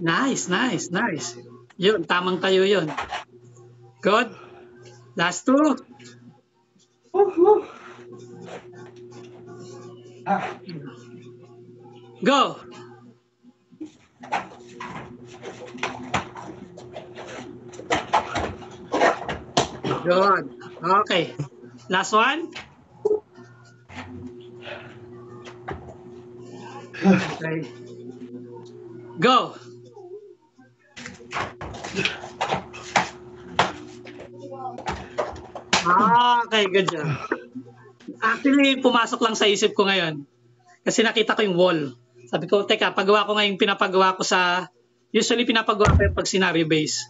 Nice. Yun, tamang tayo yun. Good. Last 2. Go. Good. Okay. Last one. Okay. Go. Okay, good job. Actually, pumasok lang sa isip ko ngayon. Kasi nakita ko yung wall. Sabi ko, teka, pagawa ko ngayon pinapagawa ko sa... Usually, pinapagawa ko yung pag scenario base.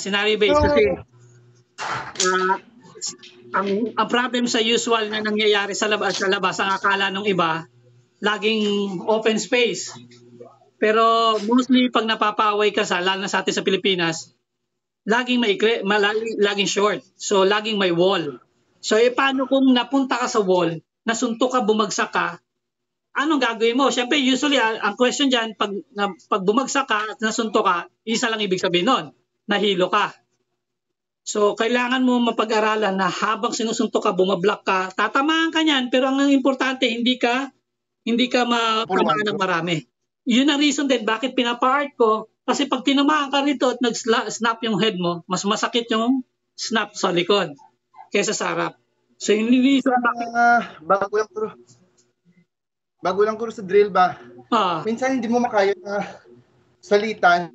Scenario base kasi... ang problem sa usual na nangyayari sa labas, ang akala ng iba, laging open space. Pero mostly, pag napapaaway ka lalo na sa atin sa Pilipinas, laging maikli, laging short. So, laging may wall. So, paano kung napunta ka sa wall, nasuntok ka, bumagsak ka, anong gagawin mo? Siyempre, usually, ang question dyan, pag bumagsak ka at nasuntok ka, isa lang ibig sabihin nun, nahilo ka. So, kailangan mo mapag-aralan na habang sinusuntok ka, bumablock ka, tatamaan ka niyan, pero ang importante, hindi ka matamaan ng marami. Yun ang reason din bakit pinapa-art ko, kasi pag tinamaan ka rito at nag-snap yung head mo, mas masakit yung snap sa likod kaysa sa harap. So, yung reason bakit... Bago lang ko sa drill ba? Minsan hindi mo makaya na salitan.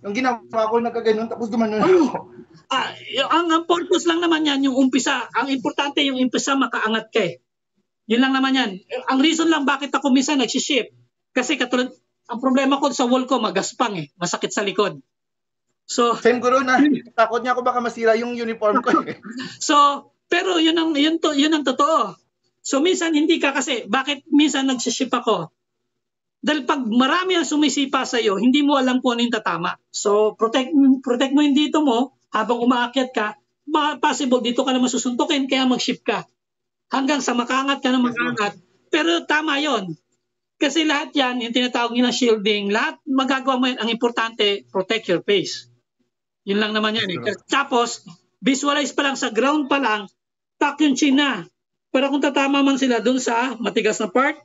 Yung ginawa ko, nagkaganon, tapos gumanon ako. Ang purpose lang naman yan, yung umpisa. Ang importante yung umpisa, makaangat ka eh. Yun lang naman yan. Ang reason lang bakit ako minsan nagsiship, kasi katulad, ang problema ko sa wall ko, magaspang eh. Masakit sa likod. So, same guro na. Takot niya ako baka masira yung uniform ko eh. So, pero yun ang totoo. So, minsan hindi ka kasi, bakit minsan nagsiship ako? Dahil pag marami ang sumisipa sa iyo, hindi mo alam kung ano yung tatama. So, protect mo yung dito mo, habang umaakyat ka, possible dito ka na masusuntukin, kaya mag-ship ka. Hanggang sa makaangat ka na makaangat. Pero tama yon. Kasi lahat yan, yung tinatawag nila shielding, lahat magagawa mo yan. Ang importante, protect your face. Yun lang naman yan. Tapos, visualize pa lang sa ground pa lang, tuck yung chin na. Pero kung tatama man sila dun sa matigas na part,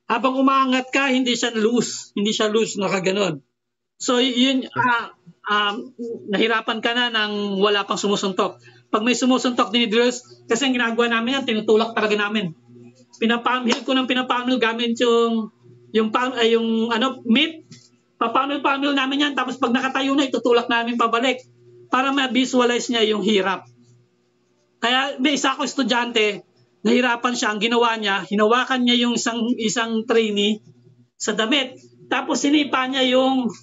habang umaangat ka, hindi siya loose, nakaganon. So, yun, nahirapan ka na nang wala pang sumusuntok. Pag may sumusuntok din ni drills, kasi ang ginagawa namin yan, tinutulak talaga namin. Pinapamil ko ng pinapamil gamit yung meat. Papamil namin yan, tapos pag nakatayo na, itutulak namin pabalik para ma-visualize niya yung hirap. Kaya may isa ko estudyante, nahirapan siya, ang ginawa niya, hinawakan niya yung isang trainee sa damit. Tapos sinipa niya yung,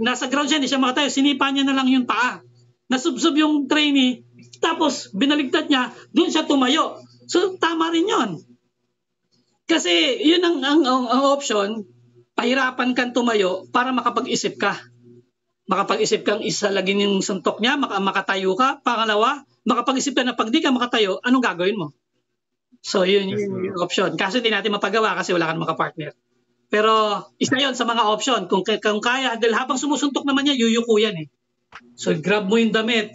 nasa ground siya, hindi siya makatayo, sinipa niya na lang yung paa. Nasubsob yung trainee, tapos binaligtad niya, doon siya tumayo. So tama rin yun. Kasi yun ang option, pahirapan kang tumayo para makapag-isip ka. Makapag-isip kang isalagin yung suntok niya, makatayo ka. Pangalawa, makapag-isip ka na pag di ka makatayo, anong gagawin mo? So, yun yung option. Kaso hindi natin mapagawa kasi wala kang makapartner. Pero, isa yun sa mga option. Kung kaya, dahil habang sumusuntok naman niya, yuyuko yan eh. So, grab mo yung damit.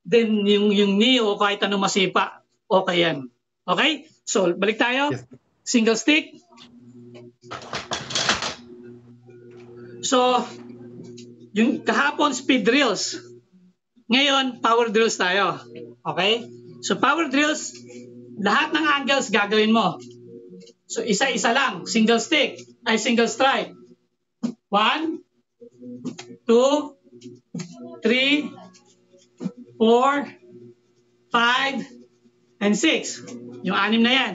Then, yung knee o kahit anong masipa, okay yan. Okay? So, balik tayo. Yes. Single stick. So, yung kahapon, speed drills. Ngayon, power drills tayo. Okay? So power drills, lahat ng angles gagawin mo. So isa-isa lang, single stick, ay single strike. 1, 2, 3, 4, 5, and 6. Yung 6 na yan.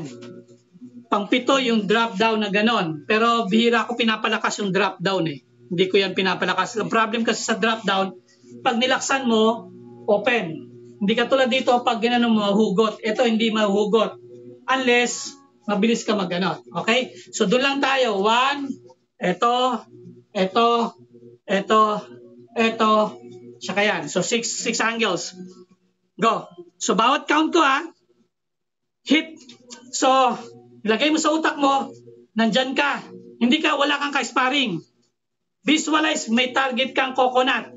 Pang-7 yung drop down na ganon. Pero bihira ko pinapalakas yung drop down eh. Hindi ko yan pinapalakas. Ang problem kasi sa drop down, pag nilaksan mo, open. Hindi katulad dito, pag ginano mo, hugot. Ito hindi mahugot. Unless, mabilis ka mag-ganon. Okay? So, doon lang tayo. 1, ito, saka yan. So, 6 angles. Go. So, bawat count ko hit. So, ilagay mo sa utak mo, nandyan ka. Wala kang ka-sparring. Visualize, may target kang coconut.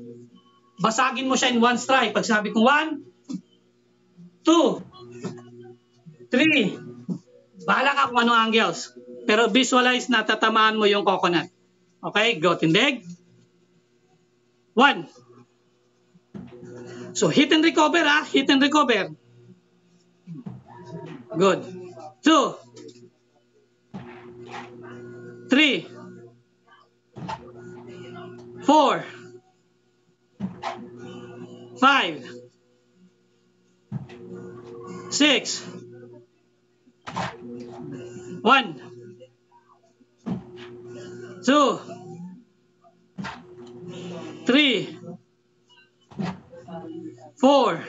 Basagin mo siya in 1 strike. Pag sabi kong 1, 2, 3. Bahala ka kung anong angles. Pero visualize na tatamaan mo yung coconut. Okay, go, tindig. 1. So, hit and recover hit and recover. Good. 2, 3, 4, 5, 6, 1, 2, 3, 4,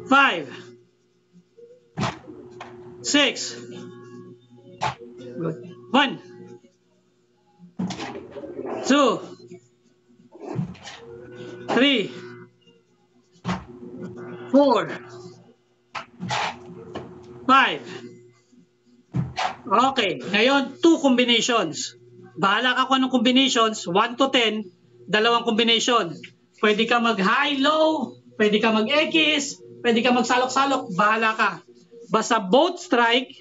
5, 6, 1, 2, 3, 4, 5. Okay, ngayon 2 combinations. Bahala ka kung anong combinations, 1 to 10, 2 combination. Pwede ka mag-high-low, pwede ka mag-X, pwede ka mag-salok-salok, bahala ka. Basta both strike,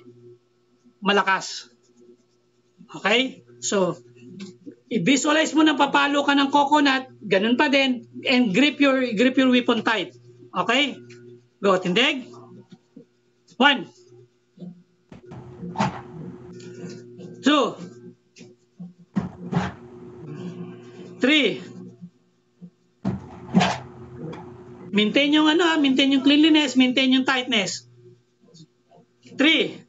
malakas. Okay? So, i-visualize mo na papalo ka ng coconut, ganun pa din, and grip your weapon tight. Okay? Go, tindig. 1, 2, 3. Maintain yung maintain yung cleanliness, maintain yung tightness. 3.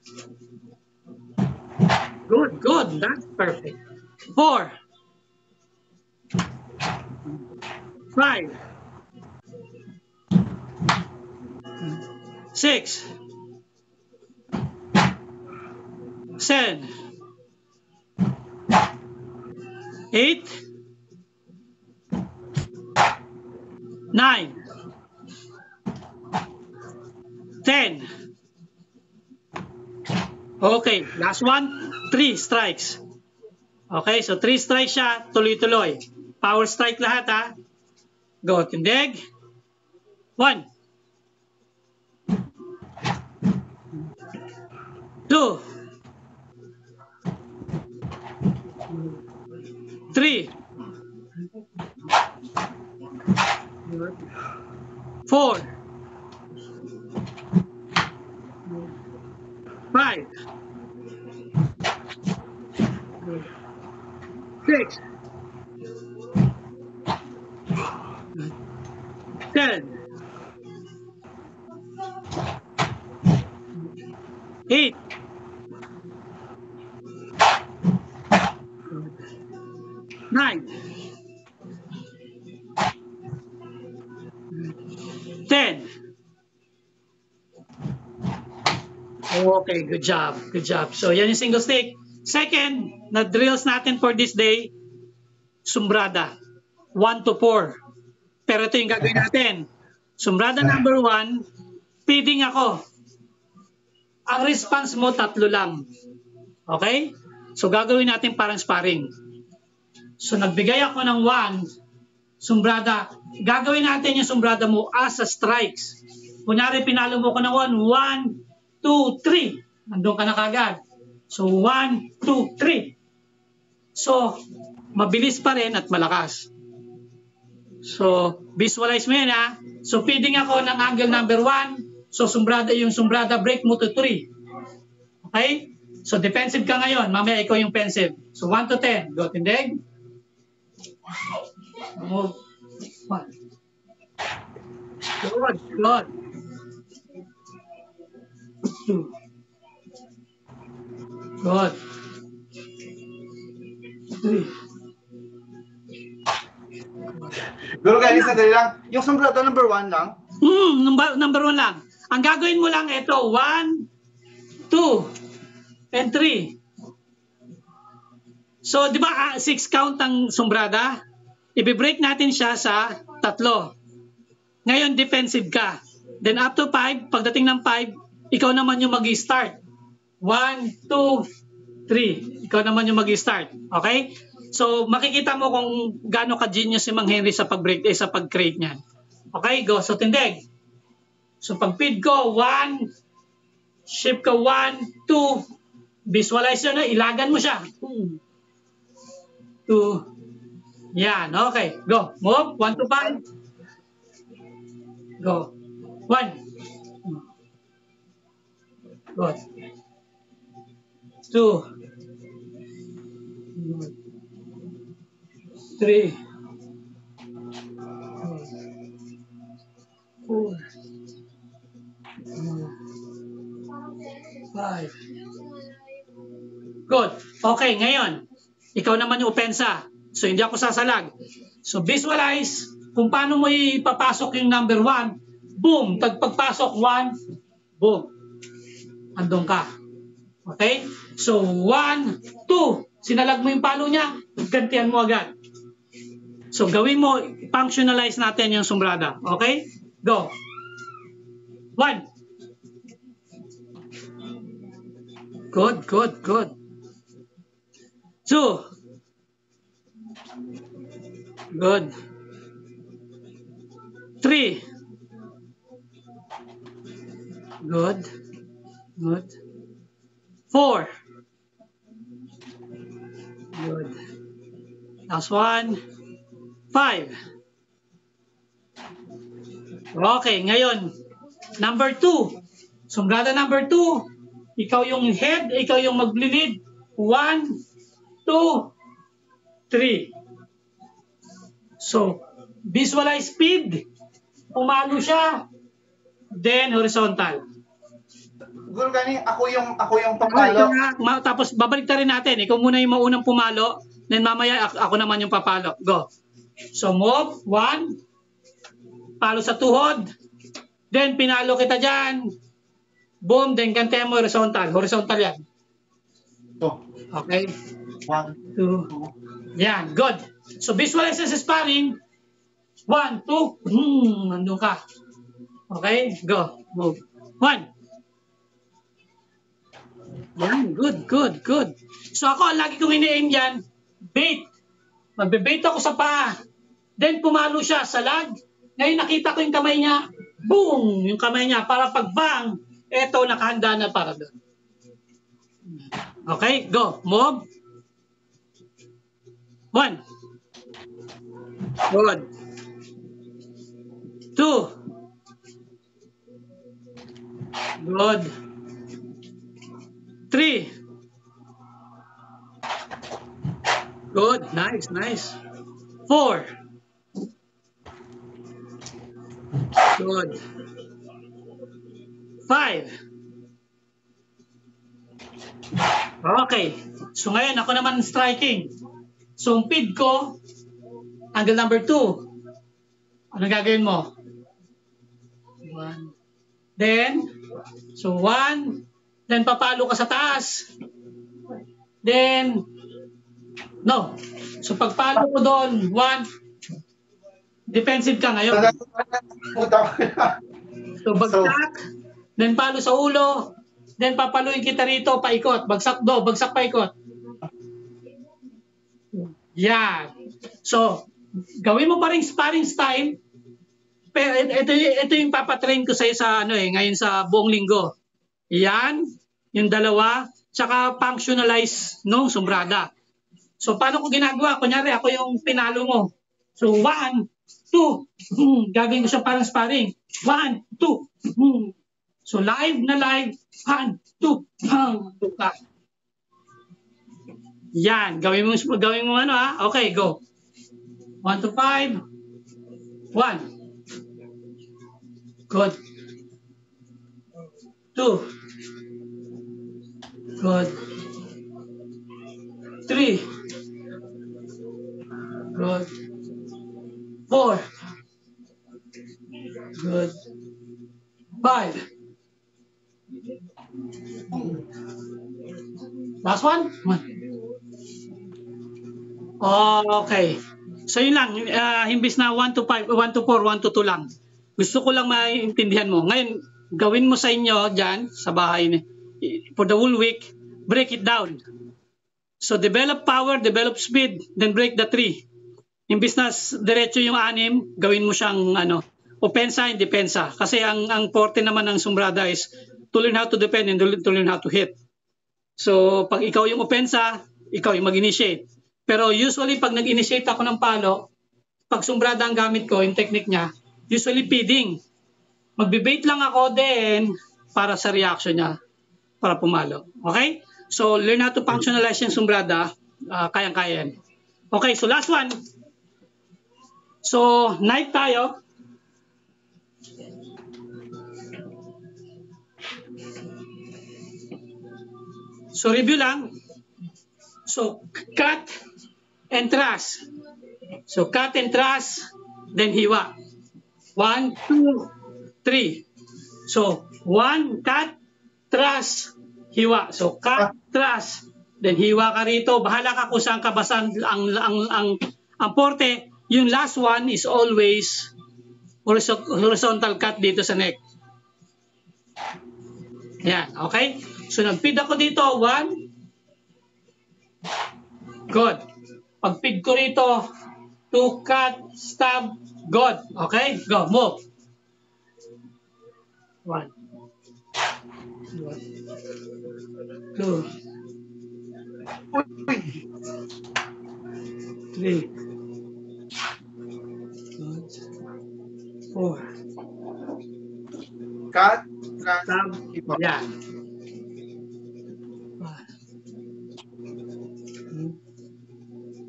Good. That's perfect. 4, 5, 6, 7, 8, 9, 10. Okay, last one, 3 strikes. Okay, so 3 strikes siya, tuloy-tuloy. Power strike lahat Go, tindig. 1, 2, 3, 4, 5, 6, 7, 8, 9, 10. Okay, good job. Good job. So, yan yung single stick. Second, na drills natin for this day, sumbrada. 1 to 4. Pero ito yung gagawin natin. Sumbrada number 1, feeding ako. Ang response mo, 3 lang. Okay? So, gagawin natin parang sparring. So, nagbigay ako ng 1, sumbrada. Gagawin natin yung sumbrada mo as a strikes. Kunyari, pinalo mo ko ng 1, 2, 3. Nandun ka na kagad. So, 1, 2, 3. So, mabilis pa rin at malakas. So, visualize mo yan ha. So, feeding ako ng angle number 1. So, yung sumbrada break mo to 3. Okay? So, defensive ka ngayon. Mamaya ikaw yung offensive. So, 1 to 10. Go, tindig. Move. 1. Good, good. 2. Good. 3. Pero guys, sandali lang. Yung sombrado number 1 lang? Number 1 lang. Ang gagawin mo lang ito, 1, 2, and 3. So, di ba 6 count ang sombrada? I-break natin siya sa 3. Ngayon, defensive ka. Then up to 5, pagdating ng 5, ikaw naman yung mag-start. 1, 2, 3. Ikaw naman yung mag-start. Okay? So, makikita mo kung gaano ka-genius si Mang Henry sa pag-break, sa pag-create niyan. Okay, go. So, tindig. So, pag-feed ko, 1, shift ko 1, 2, visualize yun, ilagan mo siya. 2, yan, okay. Go. Move, 1 to 5. Go. 1. Good. 2. 3, 4, 5. Good. Okay, ngayon, ikaw naman yung opensa. So, hindi ako sasalag. So, visualize kung paano mo ipapasok yung number 1. Boom! Pagpasok 1, boom. Andun ka. Okay? So, 1, 2. Sinalag mo yung palo niya, gantihan mo agad. So, gawin mo, functionalize natin yung sombrada. Okay? Go. 1. Good, good, good. 2. Good. 3. Good. Good. 4. Good. Last one. 5. Okay, ngayon, number 2. Sombrada number 2. Ikaw yung head, ikaw yung mag-lead. 1, 2, 3. So, visualize speed. Pumalo siya. Then, horizontal. Guru gani, ako yung papalo. Tapos, babalik rin natin. Ikaw muna yung maunang pumalo. Then, mamaya, ako naman yung papalo. Go. So, move. 1. Palo sa tuhod. Then, pinalo kita dyan. Boom. Then, kante mo horizontal. Horizontal yan. Okay. 1, 2. Yan. Good. So, visualize sa sparring. 1, 2. Nandun ka. Okay. Go. Move. 1. Yan. Good, good, good. So, ako, lagi kong ini-aim yan. Bait. Magbe-bait ako sa paa. Then, pumalo siya sa lag. Ngayon, nakita ko yung kamay niya. Boom! Yung kamay niya. Para pag-bang, eto, nakahanda na para doon. Okay, go. Move. 1. Good. 2. Good. 3. Good. Nice, nice. 4. Good. 5. Okay. So ngayon, ako naman striking. So, ang feed ko, angle number 2. Ano gagawin mo? 1. Then, so 1. Then, papalo ka sa taas. Then, no. So, pagpalo ko doon, 1. Defensive ka ngayon. So, bagsak. Then, palo sa ulo. Then, papaluin kita rito, paikot. Bagsak do, bagsak paikot. Yan. So, gawin mo pa rin sparring style. Pero ito yung papatrain ko sa'yo sa, ngayon sa buong linggo. Yan. Yung dalawa. Tsaka functionalize nung sombrada. So, paano ko ginagawa? Kunyari, ako yung pinalo mo. So, 1. 2. Gagawin ko siya parang sparring. 1, 2. So live na live. 1, 2. Cut. Yan. Gawin mo ano ha. Okay, go. 1 to 5. 1. Good. 2. Good. 3. Good. 4. Good. 5. Last one? Okay. So yun lang, imbis na 1 to 5, 1 to 4, 1 to 2 lang. Gusto ko lang maintindihan mo. Ngayon, gawin mo sa inyo dyan, sa bahay, for the whole week, break it down. So develop power, develop speed, then break the 3. Imbis na diretso yung 6, gawin mo siyang opensa and depensa. Kasi ang forte naman ng Sumbrada is to learn how to defend and to learn how to hit. So pag ikaw yung opensa, ikaw yung mag-initiate. Pero usually pag nag-initiate ako ng palo, pag Sumbrada ang gamit ko, yung technique niya, usually feeding. Magbe-bait lang ako din para sa reaction niya, para pumalo. Okay? So learn how to functionalize yung Sumbrada, kayang-kaya yan. Okay, so last one. So knife tayo. So review lang. So cut and thrust. So cut and thrust, then hiwa. 1, 2, 3. So 1, cut, thrust, hiwa. So cut, thrust, then hiwa ka rito. Bahala ka kung saan ka basta ang porte. Yung last one is always horizontal cut dito sa neck. Yan, okay? So nag-feed ako dito, 1. Good. Pag-feed ko rito, 2, cut, stab, good. Okay? Go, move. 1. 2. 3. 4. Cut, stab, yan.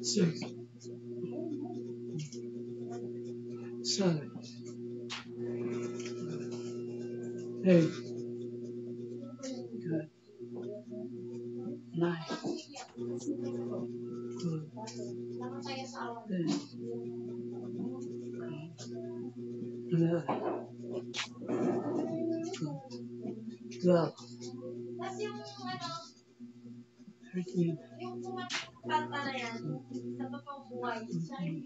6, 7, 8, 9, 10, 12, 13, Kanta na yan. Sa totoong buhay. 14,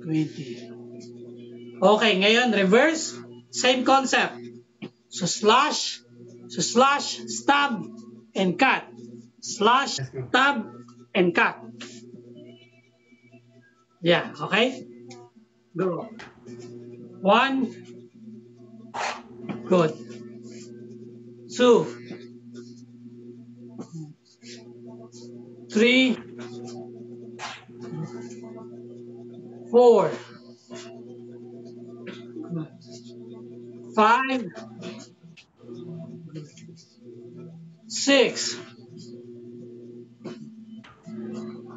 20. Okay, ngayon reverse, same concept. So slash, stab, and cut. Slash, stab, and cut. Yeah, okay? Go. 1. Good. 2. 3. 4. 5. 6.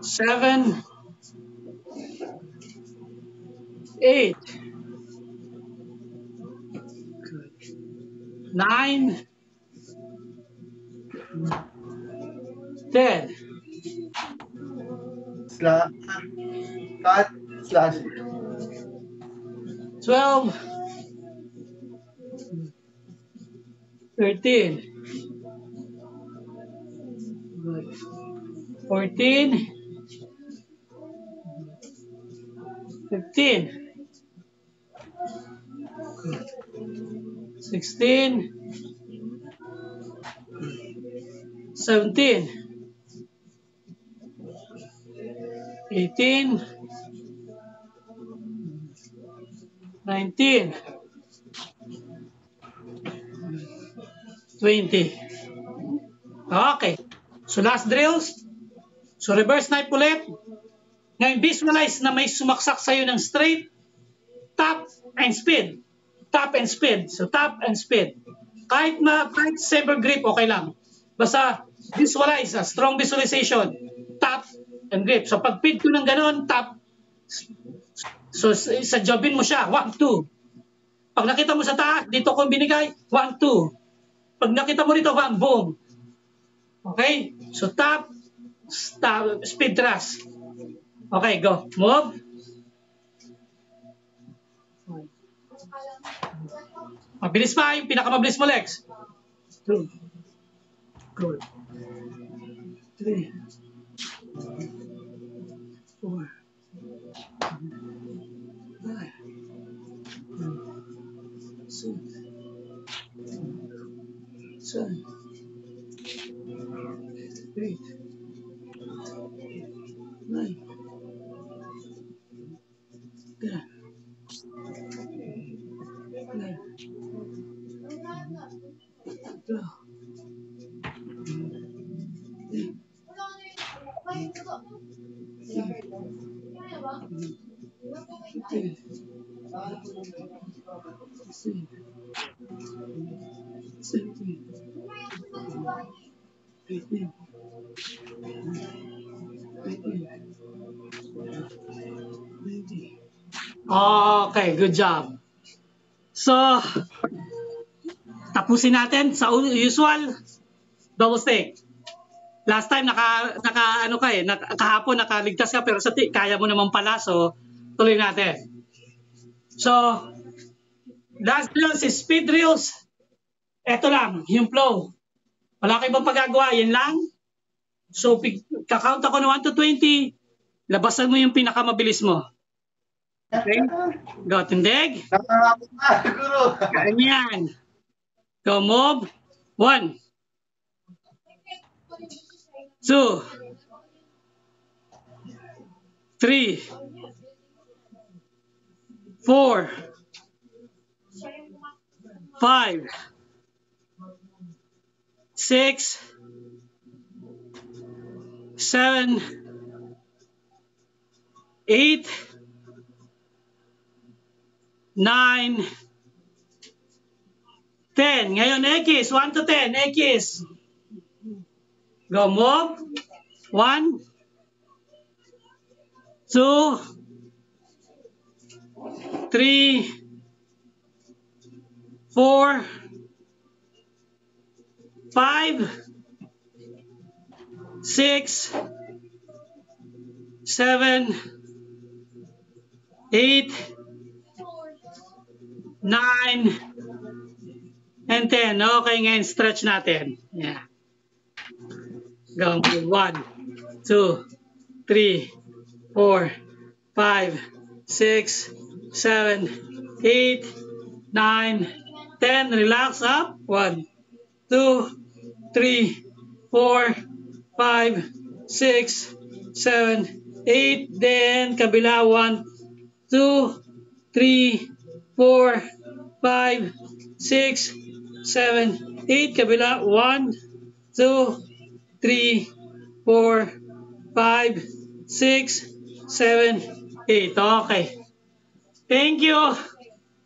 7. 8. 9. 10. Cut, slash. 12. 13. 14. 15. 16. 17. 18, 19, 20. Okay. So last drills. So reverse knife ulit. Ngayon visualize na may sumaksak sa'yo ng straight, tap, and speed. Tap and speed. So tap and speed. Kahit saber grip, okay lang. Basta visualize, strong visualization. Tap and grip. So pag feed ko ng ganon, tap. So sa jobin mo siya, 1, 2. Pag nakita mo sa taas, dito ko binigay, 1, 2. Pag nakita mo dito, 1, boom. Okay? So tap, stop, speed thrust. Okay, go. Move. Mabilis pa, yung pinakamabilis mo, Lex. 2. Good. 3. 4. 7, 8, 9, 10, 11, 12, 15, 16, 17, 18, 19. Okay, good job. So, tapusin natin sa usual double stick. Last time kahapon nakaligtas ka pero kaya mo naman pala, so tuloy natin. So, last drills is speed drills. Ito lang, yung flow. Wala kayo bang pagagawa, yan lang. So, kakount ako ng 1 to 20, labasan mo yung pinakamabilis mo. Okay? Go, tindig. Kaya yan. Go, move. 1, 2, 3, 4, 5, 6, 7, 8, 9, 10. Ngayon, X. 1 to 10. X. Go, move. 1, 2, 3, 4, 5, 6, 7, 8, 9, and 10. Okay, ngayon stretch natin. Yeah. Go. 1, 2, 3, 4, 5, 6, 7, 8, 9, 10. Relax up. 1, 2, 3, 4, 5, 6, 7, 8. Then kabila. 1, 2, 3, 4, 5, 6, 7, 8. Kabila. 1, 2, 3, 4, 5, 6, 7, 8. Okay. Thank you.